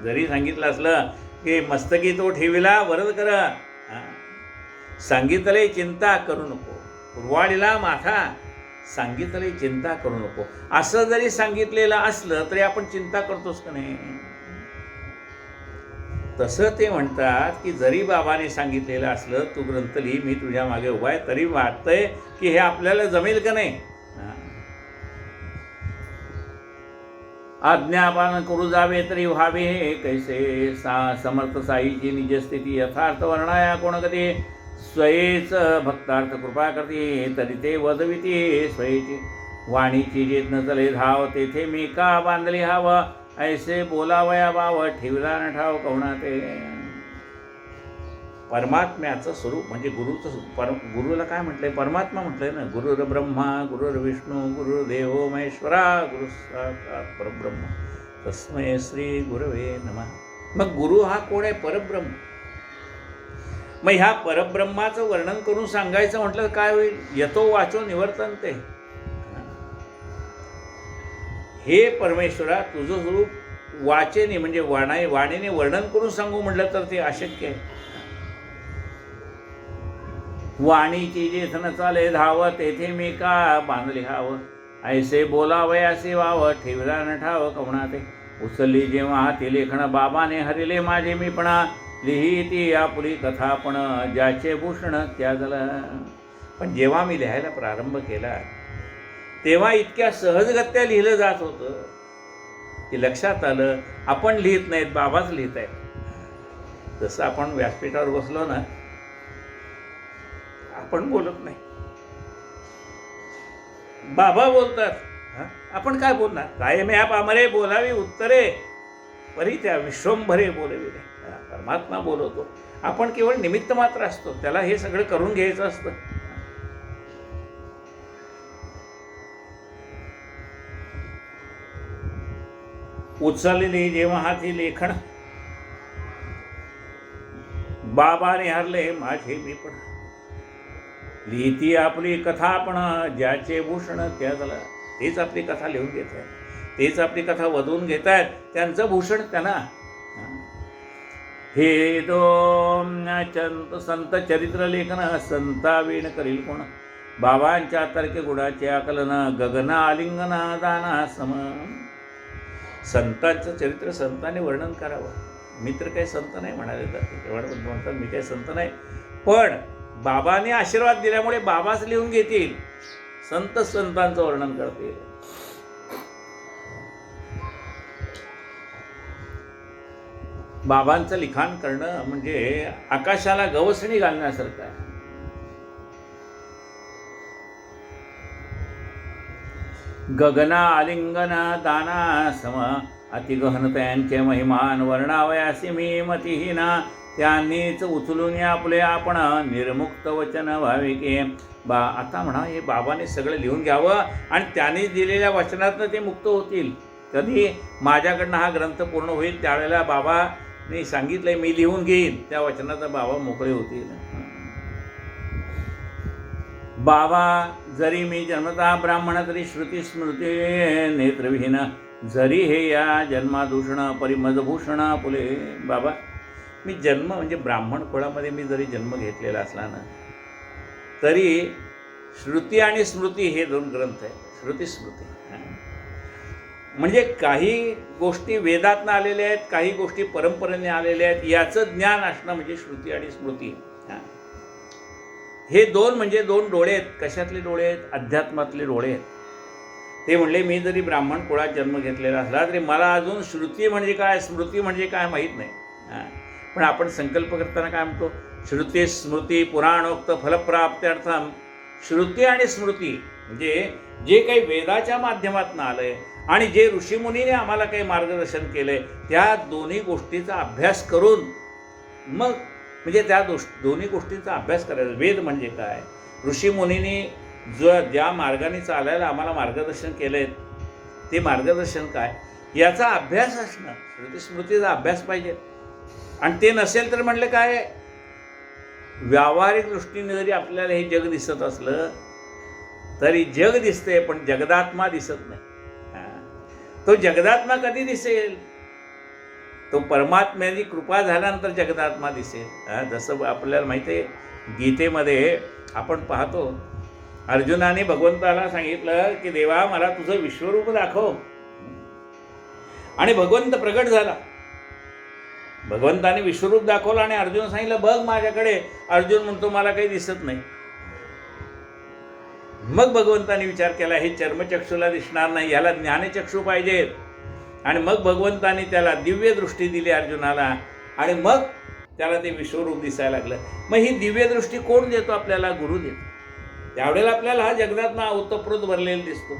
जरी सांगितलं असलं की मस्तकी तो ठेविला वरद कर, सांगितले चिंता करू नको, उरवाडीला माथा सांगितले चिंता करू नको, असं जरी सांगितलेलं असलं तरी आपण चिंता करतोच का नाही? तसं ते म्हणतात की जरी बाबाने सांगितलेलं असलं तू ग्रंथ लिही, मी तुझ्या मागे उभा आहे, तरी वाटतंय की हे आपल्याला जमेल का नाही. आज्ञापालन करू जावे तरी व्हावे हे कैसे. समर्थ साईची निजस्थिती यथार्थ वर्णाया कोण कधी. स्वयेच भक्तार्थ कृपा करते तरी ते वदविते स्वयेची. वाणीची जेत न चले धाव, तेथे मी का बांधली हाव. ऐसे बोलावया बाव, ठेवला न ठाव कवणा ते. परमात्म्याचं स्वरूप म्हणजे गुरुचं स्वरूप. गुरुला काय म्हटलंय? परमात्मा म्हटलंय ना. गुरुर ब्रह्मा गुरुर्विष्णू गुरुर्देवो महेश्वरा गुरु साक्षात् परब्रह्म तस्मै श्री गुरवे नमः. मग गुरु हा कोण आहे? परब्रह्म. मग ह्या परब्रह्माचं वर्णन करून सांगायचं म्हटलं काय होईल? यतो वाचो निवर्तन्ते. हे परमेश्वरा तुझं स्वरूप वाचेने म्हणजे वाणीने वर्णन करून सांगू म्हटलं तर ते अशक्य आहे. वाणीची जेथ न चाले धाव, तेथे मी का बांधले हाव. ऐसे बोलावयासे वाव, ठेवला न ठाव कवणा ते. उचलली जेव्हा हाती लेखण, बाबाने हरिले माझे मीपणा. लिहिती आपुली कथा पण, ज्याचे भूषण त्याजला. पण जेव्हा मी लिहायला प्रारंभ केला तेव्हा इतक्या सहजगत्या लिहिलं जात होतं की लक्षात आलं आपण लिहित नाहीत, बाबाच लिहित आहेत. जसं आपण व्यासपीठावर बसलो ना, आपण बोलत नाही, बाबा बोलतात. आपण काय बोलणार? काय मे आप आमरे बोलावी उत्तरे, परी त्या विश्वंभरे बोलविले. परमात्मा बोलवतो, आपण केवळ निमित्त मात्र असतो. त्याला हे सगळं करून घ्यायचं असतं. उचलली जेव्हा हाती लेखन, बाबाने हरले माझे मीपण. लिहिती आपली कथा पण, ज्याचे भूषण त्याजला. तेच आपली कथा लिहून घेत आहेत, तेच आपली कथा वधवून घेत आहेत. त्यांचं भूषण त्यांना. हे संत चरित्र लेखन संतावीण करील कोण, बाबांच्या तर्के गुणाचे आकलन गगन आलिंगन दाना सम. संतांचं चरित्र संतांनी वर्णन करावं. मी तर काही संत नाही म्हणाले जाते, तेव्हा म्हणतात मी काही संत नाही, पण बाबांनी आशीर्वाद दिल्यामुळे बाबाच लिहून घेतील, संत संतांचं वर्णन करतील. बाबांचं लिखाण करणं म्हणजे आकाशाला गवसणी घालण्यासारखं आहे. गगना आलिंगना दाना सम, अतिगहन त्यांचे महिमान वर्णावयासी मी मतिहीना. त्यांनीच उचलून आपले आपण निर्मुक्त वचन भाविके. आता म्हणा हे बाबाने सगळं लिहून घ्यावं आणि त्यांनी दिलेल्या वचनातनं ते मुक्त होतील. कधी माझ्याकडनं हा ग्रंथ पूर्ण होईल त्यावेळेला बाबाने सांगितलंय मी लिहून घेईन, त्या वचनाचा बाबा मोकळे होतील. बाबा जरी मी जन्मता ब्राह्मण तरी श्रुती स्मृती नेत्रविहीन, जरी हे या जन्मादूषण परिमदभूषण फुले. बाबा मी जन्म म्हणजे ब्राह्मण कुळामध्ये मी जरी जन्म घेतलेला असला ना, तरी श्रुती आणि स्मृती हे दोन ग्रंथ आहेत. श्रुती स्मृती म्हणजे काही गोष्टी वेदातनं आलेल्या आहेत, काही गोष्टी परंपरेने आलेल्या आहेत. याचं ज्ञान असणं म्हणजे श्रुती आणि स्मृती. हे दोन म्हणजे दोन डोळे आहेत. कशातले डोळे आहेत? अध्यात्मातले डोळे आहेत. ते म्हणले मी जरी ब्राह्मण कुळात जन्म घेतलेला असला तरी मला अजून श्रुती म्हणजे काय स्मृती म्हणजे काय माहीत नाही. पण आपण संकल्प करताना काय म्हणतो? श्रुती स्मृती पुराणोक्त फलप्राप्त्यर्थम. श्रुती आणि स्मृती म्हणजे जे काही वेदाच्या माध्यमातून आलंय आणि जे ऋषीमुनीने आम्हाला काही मार्गदर्शन केलंय, त्या दोन्ही गोष्टीचा अभ्यास करून मग म्हणजे त्या दोन्ही गोष्टींचा अभ्यास करायचा. वेद म्हणजे काय, ऋषीमुनींनी ज्या मार्गाने चालायला आम्हाला मार्गदर्शन केलंय ते मार्गदर्शन काय, याचा अभ्यास असणं. श्रुती स्मृतीचा अभ्यास पाहिजे. आणि ते नसेल तर म्हणलं काय, व्यावहारिक दृष्टीने जरी आपल्याला हे जग दिसत असलं तरी जग दिसते पण जगदात्मा दिसत नाही. तो जगदात्मा कधी दिसेल? तो परमात्म्याची कृपा झाल्यानंतर जगदात्मा दिसेल. जसं आपल्याला माहिती आहे गीतेमध्ये आपण पाहतो, अर्जुनाने भगवंताला सांगितलं की देवा मला तुझं विश्वरूप दाखव. आणि भगवंत प्रगट झाला. भगवंताने विश्वरूप दाखवलं आणि अर्जुन सांगितलं बघ माझ्याकडे. अर्जुन म्हणतो मला काही दिसत नाही. मग भगवंताने विचार केला हे चर्मचक्षुला दिसणार नाही, याला ज्ञानचक्षू पाहिजेत. आणि मग भगवंताने त्याला दिव्य दृष्टी दिली अर्जुनाला आणि मग त्याला ते विश्वरूप दिसायला लागलं. मग ही दिव्य दृष्टी कोण देतो आपल्याला? गुरु देतो. त्यावेळेला आपल्याला हा जगदात्मा ओतप्रोत भरलेला दिसतो.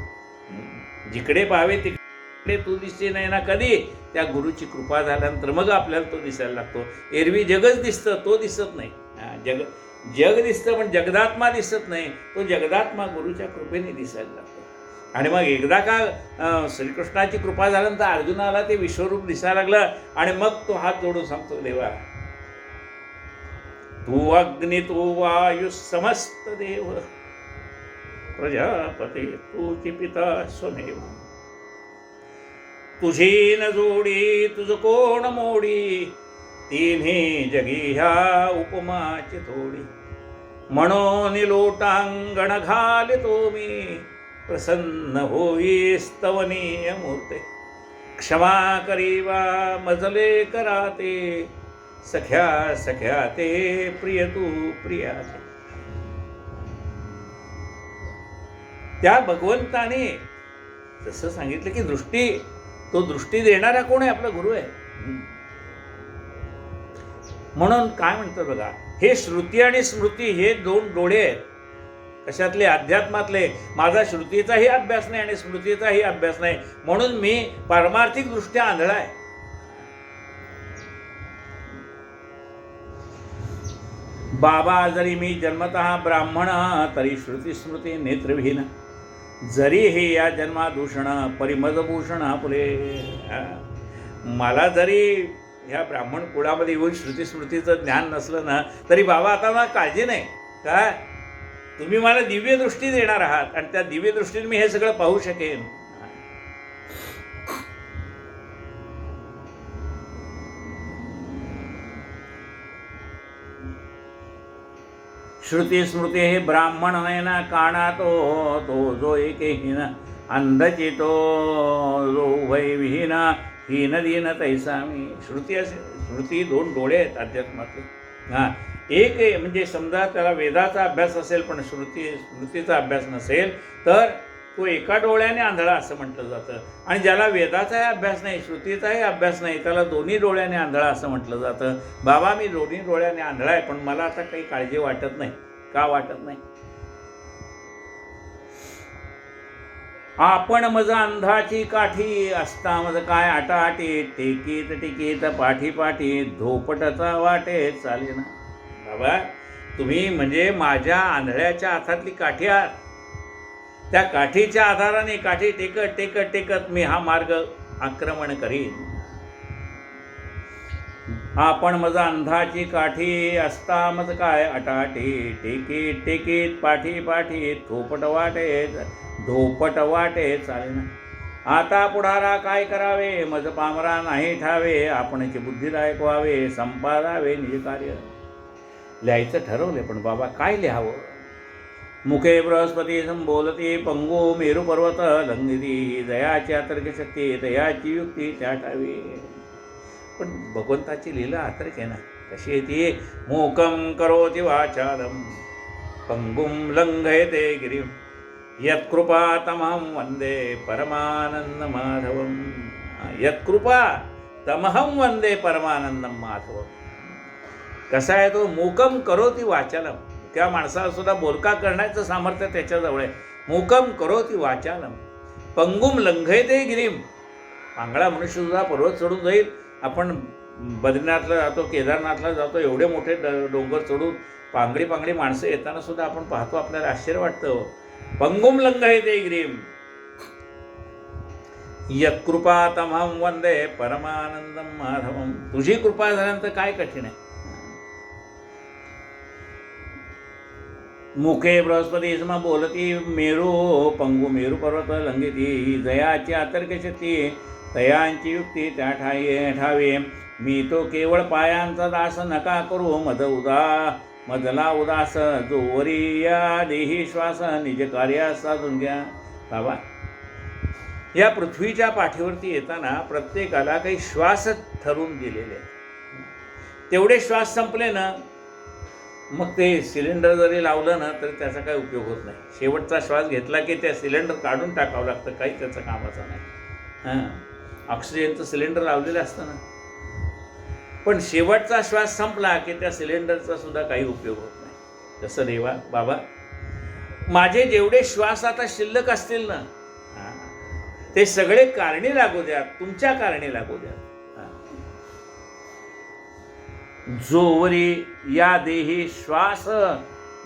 जिकडे पाहावे तिकडे तू दिसते नाही ना. कधी? त्या गुरुची कृपा झाल्यानंतर मग आपल्याला तो दिसायला लागतो. एरवी जगच दिसतं, तो दिसत नाही. जग दिसतं पण जगदात्मा दिसत नाही. तो जगदात्मा गुरुच्या कृपेने दिसायला लागतो. आणि मग एकदा का श्रीकृष्णाची कृपा झाल्यानंतर अर्जुनाला ते विश्वरूप दिसायला लागलं आणि मग तो हात जोडून सांगतो देवा तू अग्नी तू वायू समस्त देव प्रजापते तू पिता स्वमेव. तुझी न जोडी तुझ कोण मोडी, तिन्ही जगी ह्या उपमाची थोडी. म्हणून लोटांगण घालितो मी, प्रसन्न होई स्तवनीय मूर्ते. क्षमा करीवा मजले कराते, सख्या सख्या ते प्रिय तू प्रिया ते. त्या भगवंताने जसं सांगितलं की दृष्टी, तो दृष्टी देणारा कोण आहे? आपला गुरु आहे. म्हणून काय म्हणतं बघा, हे श्रुती आणि स्मृती हे दोन डोळे आहेत. कशातले? अध्यात्मातले. माझा श्रुतीचाही अभ्यास नाही आणि स्मृतीचाही अभ्यास नाही, म्हणून मी पारमार्थिक दृष्ट्या आंधळा आहे. बाबा जरी मी जन्मतः ब्राह्मण तरी श्रुती स्मृती नेत्रविहीन, जरी हे या जन्मादूषण परिमदभूषण फुले. मला जरी ह्या ब्राह्मण कुळामध्ये येऊन श्रुती स्मृतीचं ज्ञान नसलं ना तरी बाबा आता मला काळजी नाही. काय तुम्ही मला दिव्य दृष्टी देणार आहात आणि त्या दिव्य दृष्टीने मी हे सगळं पाहू शकेन. श्रुती स्मृती हे ब्राह्मण नयना काना तो जो एकेहीन अंधचितो जो उभय विहीना हीन दीन तैसा मी. श्रुती असे, श्रुती दोन डोळे आहेत अध्यात्मातले. हां, एक म्हणजे समजा त्याला वेदाचा अभ्यास असेल पण स्मृतीचा अभ्यास नसेल तर तो एका डोळ्याने आंधळा असं म्हटलं जातं. आणि ज्याला वेदाचाही अभ्यास नाही, श्रुतीचाही अभ्यास नाही, त्याला दोन्ही डोळ्याने आंधळा असं म्हटलं जातं. बाबा मी दोन्ही डोळ्याने आंधळा आहे पण मला आता काही काळजी वाटत नाही. का वाटत नाही? आपण मज अंधाची काठी असता मज काय आटाटी टेकीत टिकीत पाठी पाठी धोपटचा वाटे चाले ना. बाबा तुम्ही म्हणजे माझ्या आंधळ्याच्या हातातली काठी आहात. त्या काठीच्या आधाराने काठी टेकत टेकत टेकत मी हा मार्ग आक्रमण करीन. आपण मज अंधाची काठी असता मज काय अटाटी टेकीत टेकीत पाठी पाठी धोपट वाटे चालेना. आता पुढारा काय करावे मज पामरा नाही ठावे आपणची बुद्धिदायक व्हावे संपादावे निज कार्य. लिहायचं ठरवले पण बाबा काय लिहावं? मुखे बृहस्पती संबोलती पंगू मेरू पर्वत लंघिती दयाची अतर्क शक्ती दयाची युक्ती त्या ठावी. पण भगवंताची लीला अतर्क आहे ना. कशी आहे ती? मूकं करोति वाचालं पंगुं लंघयते गिरिं यत्कृपा तमहं वंदे परमानंद माधवम. यत्कृपा तमहं वंदे परमानंदम माधवम. कसा आहे तो? मूकं करोति वाचालं. त्या माणसाला सुद्धा बोलका करण्याचं सामर्थ्य त्याच्याजवळ आहे. मूकं करोति वाचालं पंगुम लंघयते गिरिम. पांगळा मनुष्य सुद्धा पर्वत चढून जाईल. आपण बद्रीनाथला जातो, केदारनाथला जातो, एवढे मोठे डोंगर चढून पांगडी माणसं येताना सुद्धा आपण पाहतो, आपल्याला आश्चर्य वाटतं. पंगुम लंघयते गिरिम यत्कृपा तमहं वंदे परमानंदम माधवम. तुझी कृपा झाल्यानंतर काय कठीण आहे? मुखे बृहस्पती सम बोलती मेरू पंगू मेरू पर्वत लंघिती दयाची अतर्क शक्ती दयांची युक्ती त्या ठावे. मी तो केवळ पायांचा दास नका करू मधला उदास जोवरी या देही श्वास निज कार्या साधून घ्या. बाबा या पृथ्वीच्या पाठीवरती येताना प्रत्येकाला काही श्वास ठरवून दिलेले. तेवढे श्वास संपले ना मग ते सिलेंडर जरी लावलं ना तरी त्याचा काही उपयोग होत नाही. शेवटचा श्वास घेतला की त्या सिलेंडर काढून टाकावं लागतं, काही त्याचं कामाचं नाही. हां, ऑक्सिजनचं सिलेंडर लावलेलं असतं ना, पण शेवटचा श्वास संपला की त्या सिलेंडरचा सुद्धा काही उपयोग होत नाही. तसं देवा बाबा माझे जेवढे श्वास आता शिल्लक असतील ना ते सगळे कारणी लागू द्या, तुमच्या कारणी लागू द्या. जोवरी या देही श्वास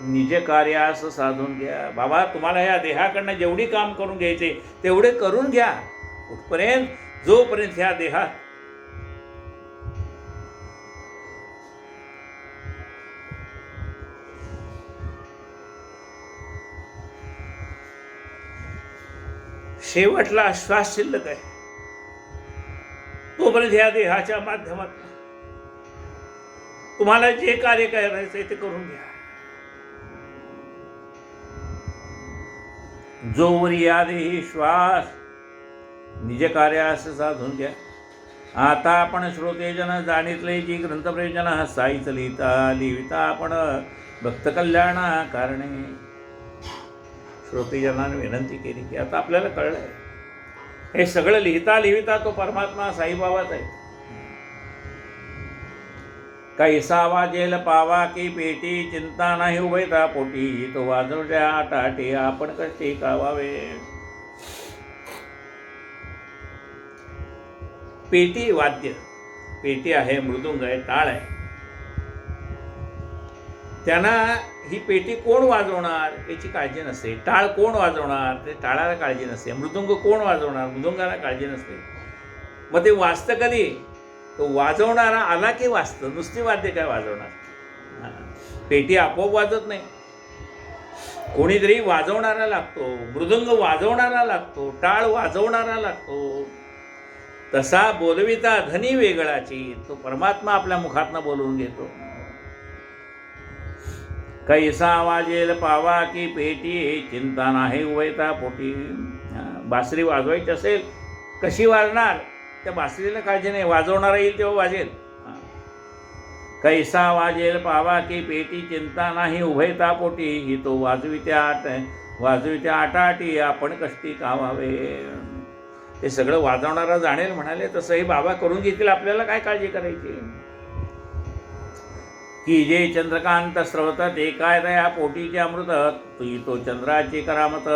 निज कार्यास साधून घ्या. बाबा तुम्हाला या देहाकडनं जेवढी काम करून घ्यायचे तेवढे करून घ्या. कुठपर्यंत? जोपर्यंत ह्या देहात शेवटला श्वास शिल्लक आहे तोपर्यंत ह्या देहाच्या माध्यमातून तुम्हाला जे कार्य करायचं ते करून घ्या. जोवरी या देही श्वास निज कार्यास साधून घ्या. आता आपण श्रोतेजन जाणितले जी ग्रंथप्रयोजन साईच लिहिता आपण भक्त कल्याण कारणे. श्रोतेजनाने विनंती केली की आता आपल्याला कळलंय हे सगळं लिहिता तो परमात्मा साईबाबाच आहे. कैसा वाजेल पावा की पेटी चिंता नाही उभयता पोटी तो वाजवल्या टाटे आपण कष्टी कावावे. पेटी वाद्य, पेटी आहे, मृदुंग आहे, टाळ आहे. त्यांना ही पेटी कोण वाजवणार याची काळजी नसते. टाळ कोण वाजवणार ते टाळाला काळजी नसते. मृदुंग कोण वाजवणार मृदुंगाला काळजी नसते. मग ते वाजतं कधी? तो वाजवणारा आला की वाजतं. नुसती वाद्य काय वाजवणार? पेटी आपोआप वाजत नाही. कोणीतरी वाजवणारा लागतो, मृदंग वाजवणारा लागतो, टाळ वाजवणारा लागतो. तसा बोलविता धनी वेगळाची तो परमात्मा आपल्या मुखातनं बोलवून घेतो. कैसा वाजेल पावा की पेटी, चिंता नाही उभयता पोटी. बासरी वाजवायची असेल, कशी वाजणार? त्या बासरीला काळजी नाही, वाजवणारा येईल तेव्हा वाजेल. कैसा वाजेल पावा की पेटी, चिंता नाही उभयता पोटी. ही तो वाजवित्या आटाटी, आपण कष्टी का व्हावे. हे सगळं वाजवणारा जाणेल म्हणाले, तसं हे बाबा करून घेतील, आपल्याला काय काळजी करायची. की जे चंद्रकांत स्रवत ते काय दया पोटीचे अमृत. तुई तो चंद्राची करामत,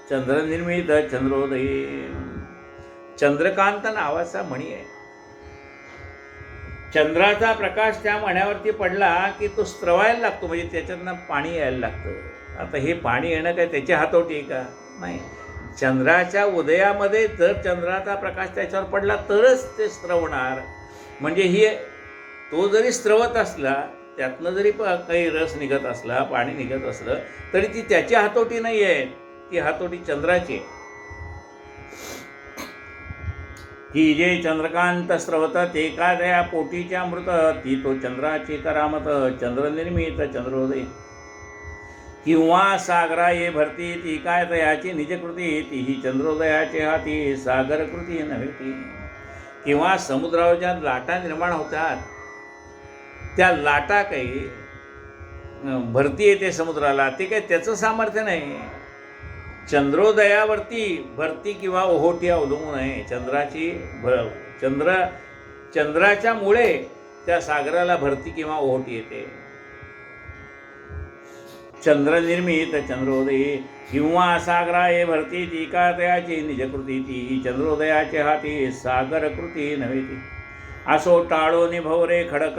चंद्र निर्मित चंद्रोदयी. चंद्रकांत नावाचा मणी आहे. चंद्राचा प्रकाश त्या मण्यावरती पडला की तो स्त्रवायला लागतो, म्हणजे त्याच्यातनं पाणी यायला लागतं. आता हे पाणी येणं काय त्याची हातोटी आहे का? नाही. चंद्राच्या उदयामध्ये जर चंद्राचा प्रकाश त्याच्यावर पडला तरच ते स्त्रवणार. म्हणजे ही तो जरी स्त्रवत असला, त्यातनं जरी काही रस निघत असला, पाणी निघत असलं, तरी ती त्याची हातोटी नाही आहे, ती हातोटी चंद्राची आहे. की जे चंद्रकांत स्रवत ते काय दया पोटीचे अमृत. ती तो चंद्राची करामत, चंद्र निर्मित चंद्रोदय. किंवा सागरा ये भरती, ती काय दयाची निजकृती. तीही चंद्रोदयाचे हाती, सागर कृती नव्हे ती. किंवा समुद्रावर ज्या लाटा निर्माण होतात, त्या लाटा काही भरती येते समुद्राला, ते काही त्याचं सामर्थ्य नाही. चंद्रोदयावरती भरती किंवा ओहोटी अवलंबून आहे. चंद्राच्या मुळे त्या सागराला भरती किंवा ओहोटी येते. चंद्र निर्मित चंद्रोदयी. किंवा सागरा ये भरती, ती का तयाची निजकृती. ती चंद्रोदयाचे हाती, सागर कृती नव्हे ती. असो टाळो निभवरे खडक,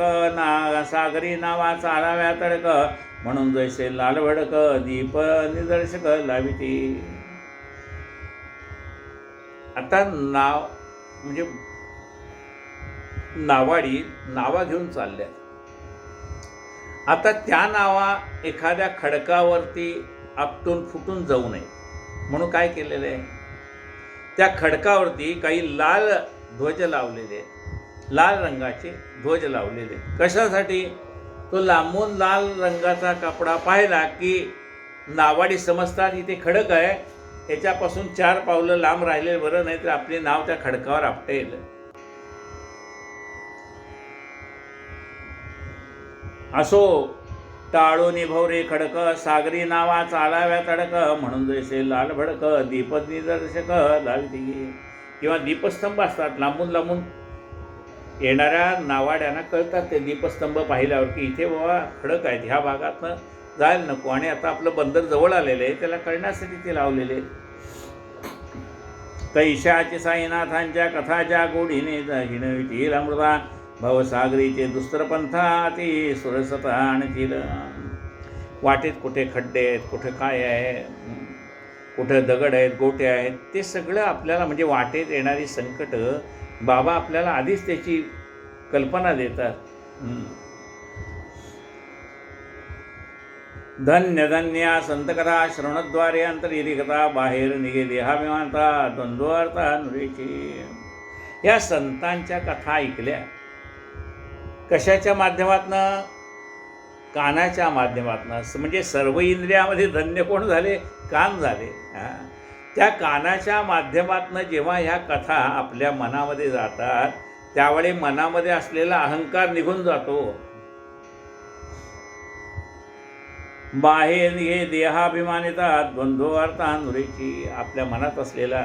सागरी नावा चालाव्या तडक. म्हणून जैसे लालभडक, दीप निदर्शक लाविती. आता नाव म्हणजे नावाडी नावा घेऊन चालल्या. आता त्या नावा एखाद्या खडकावरती आपटून फुटून जाऊ नये म्हणून काय केलेलं आहे, त्या खडकावरती काही लाल ध्वज लावलेले, लाल रंगाचे ध्वज लावलेले. कशासाठी? तो लांबून लाल रंगाचा कपडा पाहिला की नावाडी समजतात इथे खडक आहे, याच्यापासून 4 पावलं लांब राहिले बरं, नाही तर आपले नाव त्या खडकावर आपटेल. असो टाळो निभवरे खडक, सागरी नावा चालाव्या तडक. म्हणून जैसे लाल भडक, दीप निदर्शक लाविती. किंवा दीपस्तंभ असतात, लांबून लांबून येणाऱ्या नावाड्यांना कळतात ते दीपस्तंभ पाहिल्यावर की इथे बाबा खडक आहेत, ह्या भागातनं जायला नको. आणि आता आपलं बंदर जवळ आलेलं आहे, त्याला कळण्यासाठी ते लावलेले. तैशाचे साईनाथांच्या कथाच्या गोडीने हिणवितील अमृता. भवसागरीचे दुस्तर पंथा ती सुरसता आणतील. वाटेत कुठे खड्डे आहेत, कुठे काय आहे, कुठे दगड आहेत, गोटे आहेत, ते सगळं आपल्याला म्हणजे वाटेत येणारी संकट बाबा आपल्याला आधीच त्याची कल्पना देतात. धन्य धन्य संतकथा श्रवणद्वारे अंतर्निहिता, बाहेर निघे देहाभिमानता द्वंद्वार्था नुरेची. या संतांच्या कथा ऐकल्या कशाच्या माध्यमातनं? कानाच्या माध्यमातनं. म्हणजे सर्व इंद्रियामध्ये धन्य कोण झाले? कान झाले. त्या कानाच्या माध्यमातनं जेव्हा ह्या कथा आपल्या मनामध्ये जातात, त्यावेळी मनामध्ये असलेला अहंकार निघून जातो. बाहेर हे देहाभिमानिता द्वंद्वार्था नुरेची. आपल्या मनात असलेला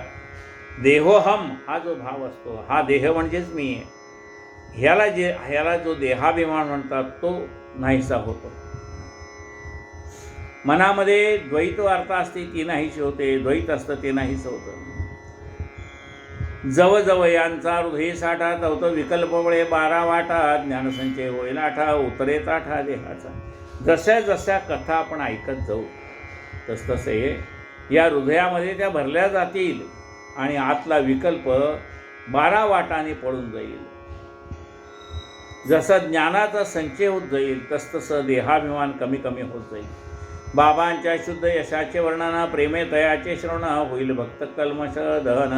देहोहम हा जो भाव असतो, हा देह म्हणजेच मी, ह्याला जो देहाभिमान म्हणतात तो नाहीसा होतो. मनामध्ये द्वैत वार्ता असते ती नाहीशी होते, द्वैत असतं ते नाहीसं होतं. जवजव यांचा हृदय साठा, तवतो विकल्पवळे 12 वाटा. ज्ञानसंचय होईल आठा, उतरे ताठा देहाचा. जशा जशा कथा आपण ऐकत जाऊ तसतसे या हृदयामध्ये त्या भरल्या जातील आणि आतला विकल्प 12 वाटाने पळून जाईल. जसं ज्ञानाचा संचय होत जाईल तसतसं देहाभिमान कमी कमी होत जाईल. बाबांच्या शुद्ध यशाचे वर्णन, प्रेमे तयाचे श्रवण, होईल भक्त कल्मष दहन,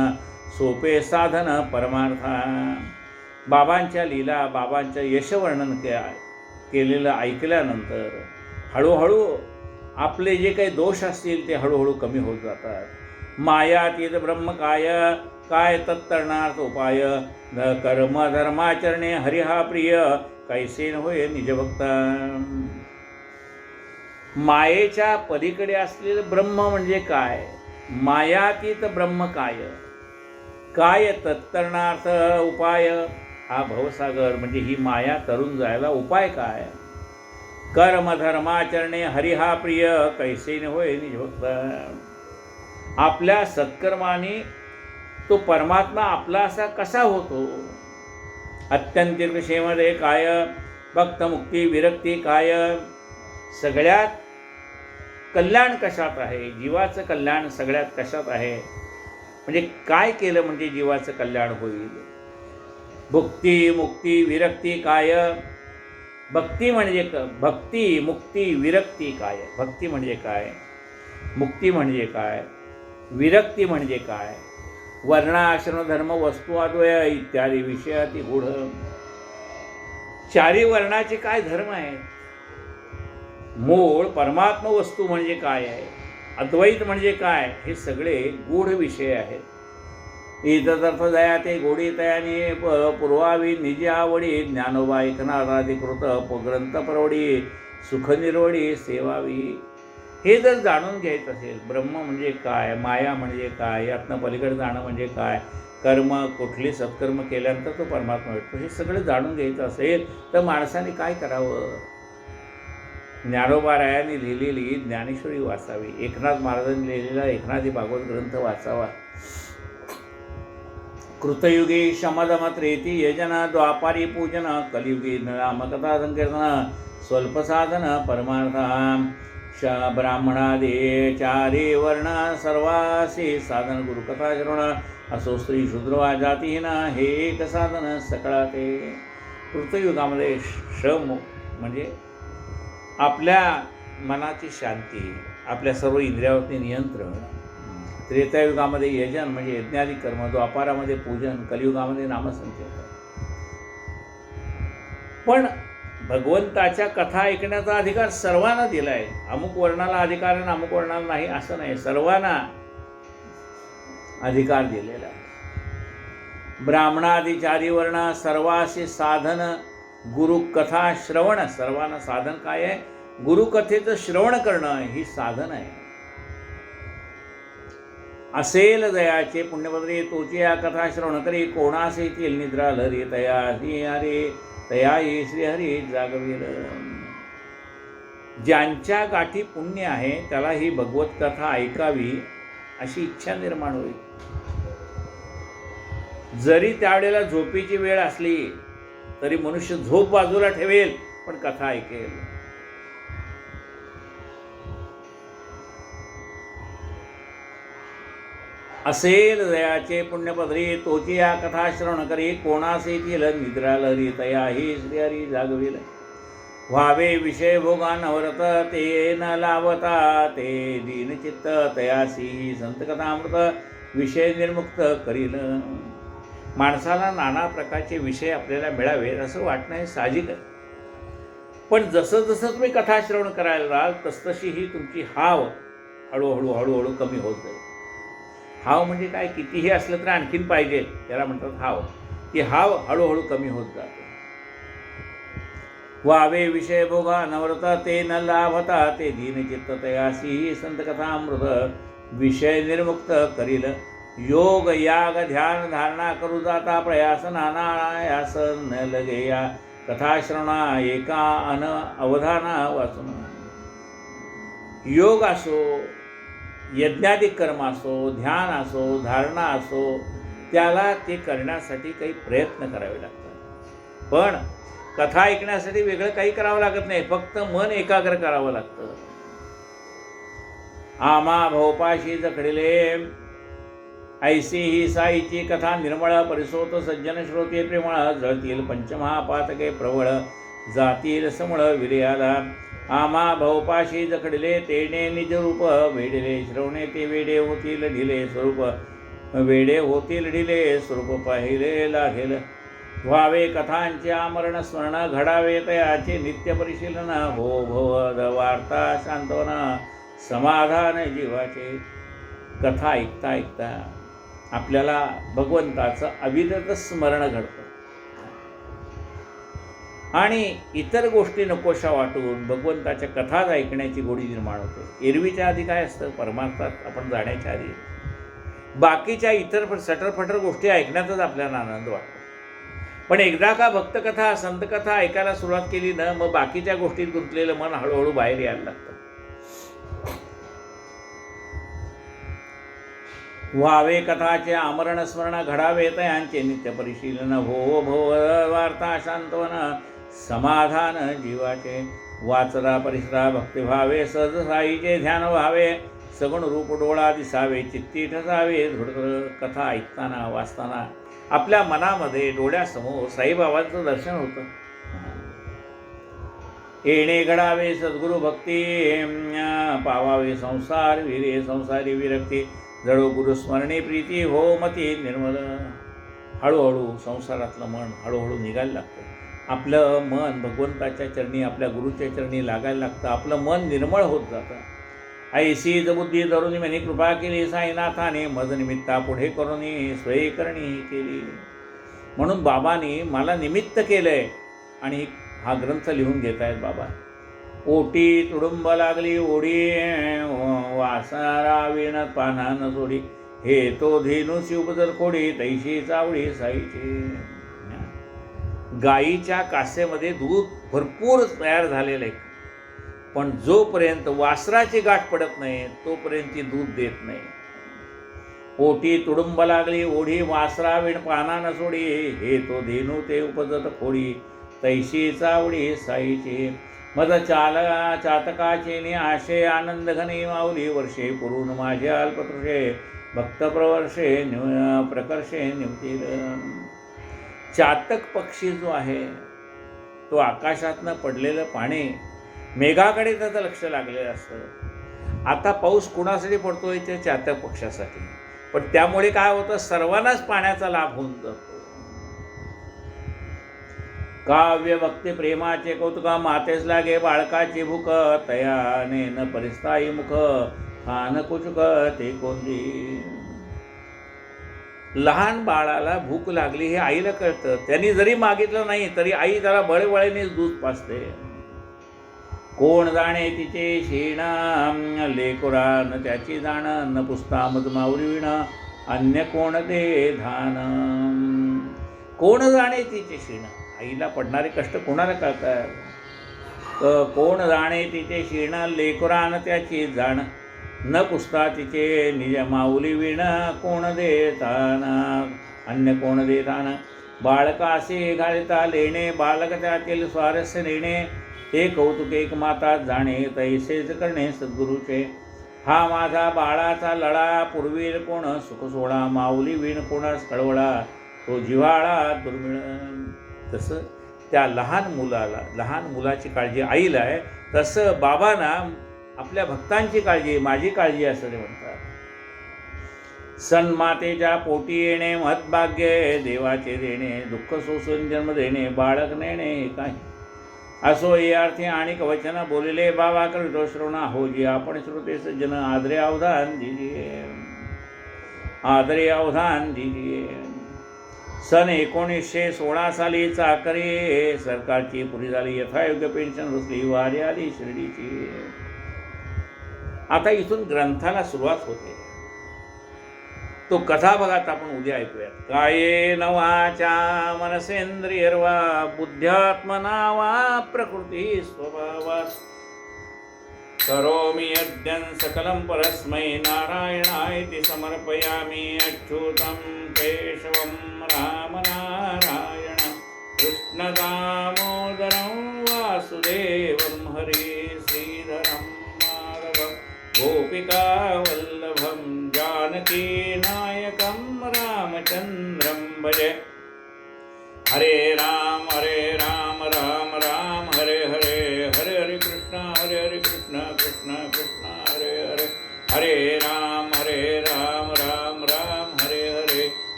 सोपे साधन परमार्था. बाबांच्या लीला, बाबांचं यशवर्णन केलेलं ऐकल्यानंतर हळूहळू आपले जे काही दोष असतील ते हळूहळू कमी होत जातात. मायातीत ब्रह्म काय तत्तरणार्थ उपाय, न कर्म धर्माचरणे हरिहा प्रिय, कैसे होय निजभक्त. मायेच्या पलीकडे असलेलं ब्रह्म म्हणजे काय, मायातीत ब्रह्म काय तत्तरणार्थ उपाय, हा भवसागर म्हणजे ही माया तरून जायला उपाय काय. कर्म धर्माचरणे हरिहा प्रिय, कैसे होय निजभक्त. आपल्या सत्कर्माने तो परमात्मा आपला असा कसा होतो. अत्यंतिक क्षेमध्ये काय, भक्त मुक्ती विरक्ती काय. सगळ्यात कल्याण कशात आहे, जीवाचं कल्याण सगळ्यात कशात आहे, म्हणजे काय केलं म्हणजे जीवाचं कल्याण होईल. भुक्ती मुक्ती विरक्ती काय. भक्ती म्हणजे भक्ती मुक्ती विरक्ती काय. भक्ती म्हणजे काय, मुक्ती म्हणजे काय, विरक्ती म्हणजे काय. वर्णाश्रम धर्म वस्तू अद्वय इत्यादी विषयाती गूढ. चारी वर्णाचे काय धर्म आहेत, मूळ परमात्मा वस्तू म्हणजे काय आहे, अद्वैत म्हणजे काय, हे सगळे गूढ विषय आहेत. इतदर्थ दया ते गोडी तयाने पुरवावी निजी आवडी, ज्ञानोबा ऐकनाराधिकृत ग्रंथ परवडी, सुख निर्वडी सेवावी. हे जर जाणून घ्यायचं असेल, ब्रह्म म्हणजे काय, माया म्हणजे काय, यातनं पलीकडे जाणं म्हणजे काय, कर्म कुठली सत्कर्म केल्यानंतर तो परमात्मा भेटतो, हे सगळं जाणून घ्यायचं असेल तर माणसाने काय करावं. ज्ञानोबा रायांनी लिहिलेली ज्ञानेश्वरी वाचावी, एकनाथ महाराजांनी लिहिलेला एकनाथी भागवत ग्रंथ वाचावा. कृतयुगे शमदमत्रेती यजना, द्वापारी पूजन, कलियुगे नामकथा संकीर्तन, स्वल्प साधन परमार्थ. ब्राह्मणादे चारी वर्ण सर्वासी साधन, गुरुकथा श्रवण, असो स्त्री शूद्रवा जातीहीन, हे एक साधन सकळा ते. कृतयुगामध्ये श्रम म्हणजे आपल्या मनाची शांती, आपल्या सर्व इंद्रियावरती नियंत्रण. त्रेतायुगामध्ये यजन म्हणजे यज्ञादी कर्म, द्वापारामध्ये पूजन, कलियुगामध्ये नामसंकीर्तन. पण भगवंताच्या कथा ऐकण्याचा अधिकार सर्वांना दिला आहे. अमुक वर्णाला अधिकार आणि अमुक वर्णाला नाही असं नाही, सर्वांना अधिकार दिलेला आहे. ब्राह्मणादी चारी वर्ण सर्वासी साधन, गुरुकथा श्रवण. सर्वांना साधन काय आहे, गुरुकथेचं श्रवण करणं ही साधन आहे. असेल दयाचे पुण्यपदरी तोची या कथा श्रवण करी, कोणास येतील निद्रा लहरी, तया हरे तया ये श्रीहरी जागवीर. ज्यांच्या गाठी पुण्य आहे त्याला ही भगवत कथा ऐकावी अशी इच्छा निर्माण होईल. जरी त्यावेळेला झोपेची वेळ असली तरी मनुष्य झोप बाजूला ठेवेल पण कथा ऐकेल. असेल दयाचे पुण्यपदरी तोची या कथा श्रवण करी, कोणास येतील निद्रा लहरी, तया ही श्रीहरी जागविल. व्हावे विषय भोगा नवरत, ते न लावता ते दीनचित्त, तयासी संत कथामृत, विषय निर्मुक्त करील. माणसाला नाना प्रकारचे विषय आपल्याला मिळावेत असं वाटणं हे साहजिक आहे. पण जसं जसं तुम्ही कथा श्रवण करायला राहाल तसतशी ही तुमची हाव हळूहळू कमी होत जाईल. हाव म्हणजे काय, कितीही असलं तर आणखीन पाहिजे त्याला म्हणतात हाव. ती हाव हळूहळू कमी होत जाते. वावे विषय भोगा नवरता, ते न लाभता ते दीनचित्त, तयासी संत कथामृत, विषय निर्मुक्त करील. योग याग ध्यान धारणा करू जाता, प्रयास नानायास न लगे या कथा श्रवणा, एका अन अवधाना वाचून. योग असो, यज्ञादिक कर्म असो, ध्यान असो, धारणा असो, त्याला ते करण्यासाठी काही प्रयत्न करावे लागतात. पण कथा ऐकण्यासाठी वेगळं काही करावं लागत नाही, फक्त मन एकाग्र करावं लागतं. आमा भोपाशी जखडिले, ऐसी ही साईची कथा निर्मळ, परिसोत सज्जन श्रोते प्रेमळ, जळतील पंचमहापातके प्रवळ, जातील समळ विर्याला. आम्हा भवपाशी जखडले तेने निज रूप वेडिले श्रवणे ते वेडे होतील ढिले स्वरूप वेडे होतील ढिले स्वरूप पाहिले लागेल व्हावे कथांचे आमरण स्मरण घडावे तयाचे नित्य परिशीलन हो भवद वार्ता सांत्वना समाधान जीवाचे. कथा ऐकता ऐकता आपल्याला भगवंताचं अविरत स्मरण घडतं आणि इतर गोष्टी नकोशा वाटून भगवंताच्या कथाच ऐकण्याची गोडी निर्माण होते. एरवीच्या आधी काय असतं, परमार्थात आपण जाण्याच्या आधी बाकीच्या इतर सटरफटर गोष्टी ऐकण्यातच आपल्याला आनंद वाटतो. पण एकदा का भक्तकथा संतकथा ऐकायला सुरुवात केली ना, मग बाकीच्या गोष्टीत गुंतलेलं मन हळूहळू बाहेर यायला लागतं. व्हावे कथाचे आमरण स्मरण घडावे तयांचे नित्य परिशीलन हो भव वार्ता सांत्वन समाधान जीवाचे. वाचरा परिसरा भक्तिभावे सहज साईचे ध्यान व्हावे सगुण रूप डोळा दिसावे चित्ती ठसावे धुडधुड. कथा ऐकताना वाचताना आपल्या मनामध्ये डोळ्यासमोर साईबाबांचं दर्शन होतं. येणे घडावे सद्गुरु भक्ती पावावे संसार विरे संसारी विरक्ती जडो गुरुस्मरणी प्रीती हो मती निर्मल. हळूहळू संसारातलं मन हळूहळू निघायला लागतं. आपलं मन भगवंताच्या चरणी आपल्या गुरुच्या चरणी लागायला लागतं. आपलं मन निर्मळ होत जातं. ऐशी बुद्धी धरून मी कृपा केली साईनाथाने मज निमित्ता पुढे करून स्वयं करणी केली. म्हणून बाबांनी मला निमित्त केलंय आणि हा ग्रंथ लिहून घेत आहेत बाबा. ओटी तुडुंब लागली ओढी वासारावीण पानान सोडी हे तो धेनू शिवबदल खोडी तैशी चावडी साईची. गाईच्या कासेमध्ये दूध भरपूर तयार झालेलं आहे, पण जोपर्यंत वासराची गाठ पडत नाही तोपर्यंत ती दूध देत नाही. ओटी तुडुंब लागली ओढी वासरावीण पानान सोडी हे तो धेनू ते उपजत खोडी तैशी चावडी साईची. मद चातकाचे नि आशे आनंद घनी माऊली वर्षे पुरून माझे अल्पतृषे भक्त प्रवर्षे प्रकर्षे निवतील. चातक पक्षी जो आहे तो आकाशातनं पडलेलं पाणी मेघाकडे त्याचं लक्ष लागलेलं असतं. आता पाऊस कुणासाठी पडतोय ते चातक पक्षासाठी, पण त्यामुळे काय होतं सर्वांनाच पाण्याचा लाभ होऊन जातो. काव्य भक्ती प्रेमाचे कौतुका मातेस लागे बाळकाची भूक तयाने न परिस्ताई मुख खान कुचुक ते कोंदी. लहान बाळाला भूक लागली हे आईला कळतं. त्यांनी जरी मागितलं नाही तरी आई त्याला बळबळीनेच दूध पाजते. कोण जाणे तिचे शीणा लेकुरा न त्याची जाण न पुसता मध माऊली विण अन्य कोण दे धान. कोण जाणे तिचे शीण, आईला पडणारे कष्ट कोणाला कळतात. कोण जाणे तिचे शीण लेकुरा न त्याची जाण न पुसता तिचे निज माऊली विण कोण देतान अन्य कोण देतान. बाळकासे घालिता लेणे बालक त्यातील स्वारस्य नेणे ते कौतुक एक माता जाणे तैसेच करणे सद्गुरूचे. हा माझा बाळाचा लळा पूर्वीर कोण सुख सोळा माऊली विण कोणास कळवळा तो जिव्हाळा दुर्मिळ. तसं त्या लहान मुलाची काळजी आईला आहे, तसं बाबांना आपल्या भक्तांची काळजी माझी काळजी असं ते म्हणतात. सन्मातेच्या पोटी येणे महत्भाग्य देवाचे देणे दुःख सोसून जन्म देणे बाळक नेणे काय असो ये अर्थी आणि कवचन बोलिले बाबा कवितो श्रवणा हो जी आपण श्रोते सज्जन आदरे अवधान दीजिए आदरे अवधान दीजिए. सन 1916 साली चाकरी सरकारची पुरी झाली यथायोग्य पेन्शन रुसली वारी आली शिर्डीची. आता इथून ग्रंथाला सुरुवात होते. तो कथा बघात आपण उद्या ऐकूयात. काये नवाच्या मनसेंद्रियर्वा बुद्ध्यात्मना वा प्रकृती स्वभावात करोमि यज्ञं सकलं परस्मै नारायणाय समर्पयामि अच्युतं केशवं रामनारायण कृष्ण दामोदरं वासुदेवं हरे श्रीधरं माधवं गोपिका वल्लभं जानकी नायकं रामचन्द्रं भजे. हरे राम राम राम हरे हरे हरे हरे कृष्ण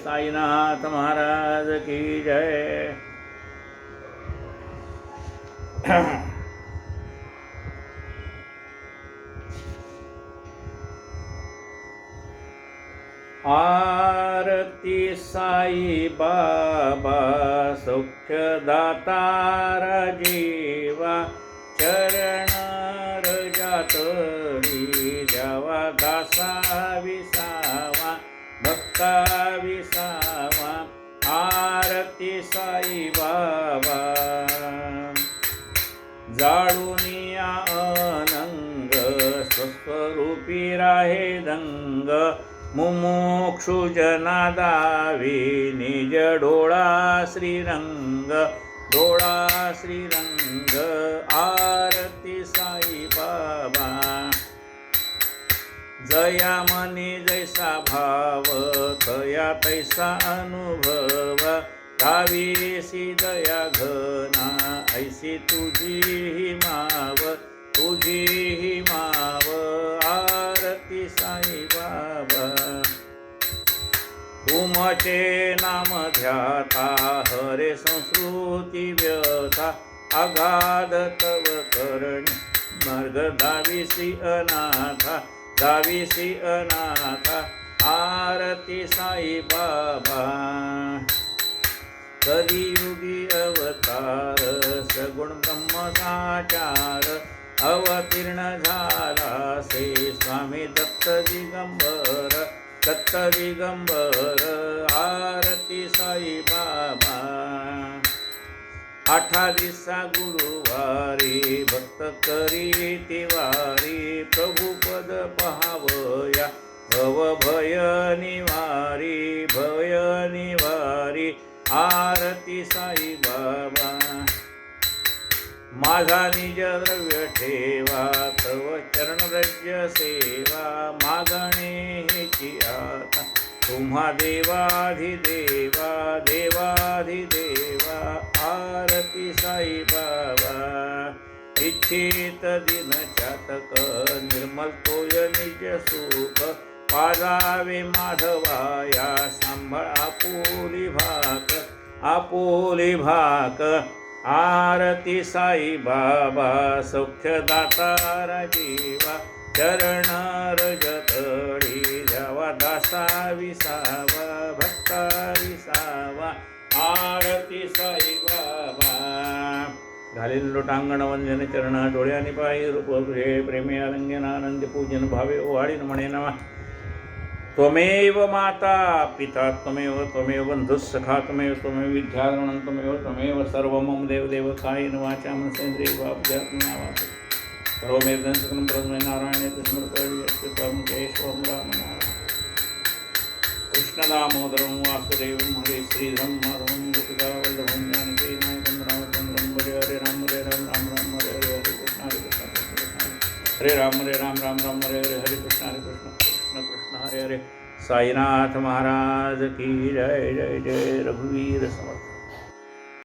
साईनाथ महाराज की जय। आरती साई बाबा सौख्यदातार जीवा, चरण रजातळी द्यावा दासा विसावा, भक्ता विसावा। आरती साई बाबा जाळूनिया अनंग, स्वस्वरूपी राहे दंग। मुमुक्षु जना दावी निज डोळा श्रीरंग, डोळा श्रीरंग। आरती साई बाबा जया मनी जैसा भाव, तया तैसा अनुभव। दावीसी दया घना, ऐसी तुझी ही माव, तुझी ही माव। आरती साई बाबा तुमचे नाम ध्याता, हरे संस्कृती व्यथा। अगाध तव करणी मार्ग दावीसी अनाथा, दावीसी अनाथा। आरती साई बाबा कलियुगी अवतार, सगुण ब्रह्म साचार। अवतीर्ण झाला से स्वामी दत्त दिगंबर, दत्त दिगंबर। आरती साई बाबा 8 दिवसा गुरुवारी, भक्त करी तिवारी। प्रभू पद पहावया, भव भय निवारी, भय निवारी। आरती साई बाबा माझा निज द्रव्य ठेवा, तव चरणरज्य सेवा। मागणे हेची आता तुम्हा देवाधिदेवा, देवाधिदेवा। आरती साई बाबा इच्छित दिन चातक, निर्मल तोय निज सुख। पाजावे माधवाया, सांभाळ आपुली भाक, आपुली भाक। आरती साई बाबा सौख्यदातारा जीवा, चरण रजतळी द्यावा दासा विसावा, भक्ता विसावा। आरती साई बाबा घालील लोटांगण वंदन चरण, डोळ्यानी पायी रूप तुझे। प्रेमे आलिंगन आनंद पूजन भावे ओवाळीन म्हणे नवा। त्वमेव माता पिता त्वमेव, त्वमेव बंधुः सखा त्वमेव, त्वमेव विद्याधरणं त्वमेव, त्वमेव सर्वं मम देवदेव। कायेन वाचा मनसेन्द्रियैर्वा बुद्ध्यात्मना वा सर्वमेव सकलं परस्मै नारायणे समर्पयामि। केशवं राम कृष्णदामोदरं वासुदेवं हरे श्रीधरं माधवं गोपिका वल्लभं जानकी नायकं रामचन्द्रं भजे। हरे राम राम राम हरे हरे, हरे कृष्ण हरे राम राम राम हरे हरे, हरे कृष्ण कृष्ण कृष्ण हरे हरे। साईनाथ महाराज की जय, जय जय रघुवीर समर्थ।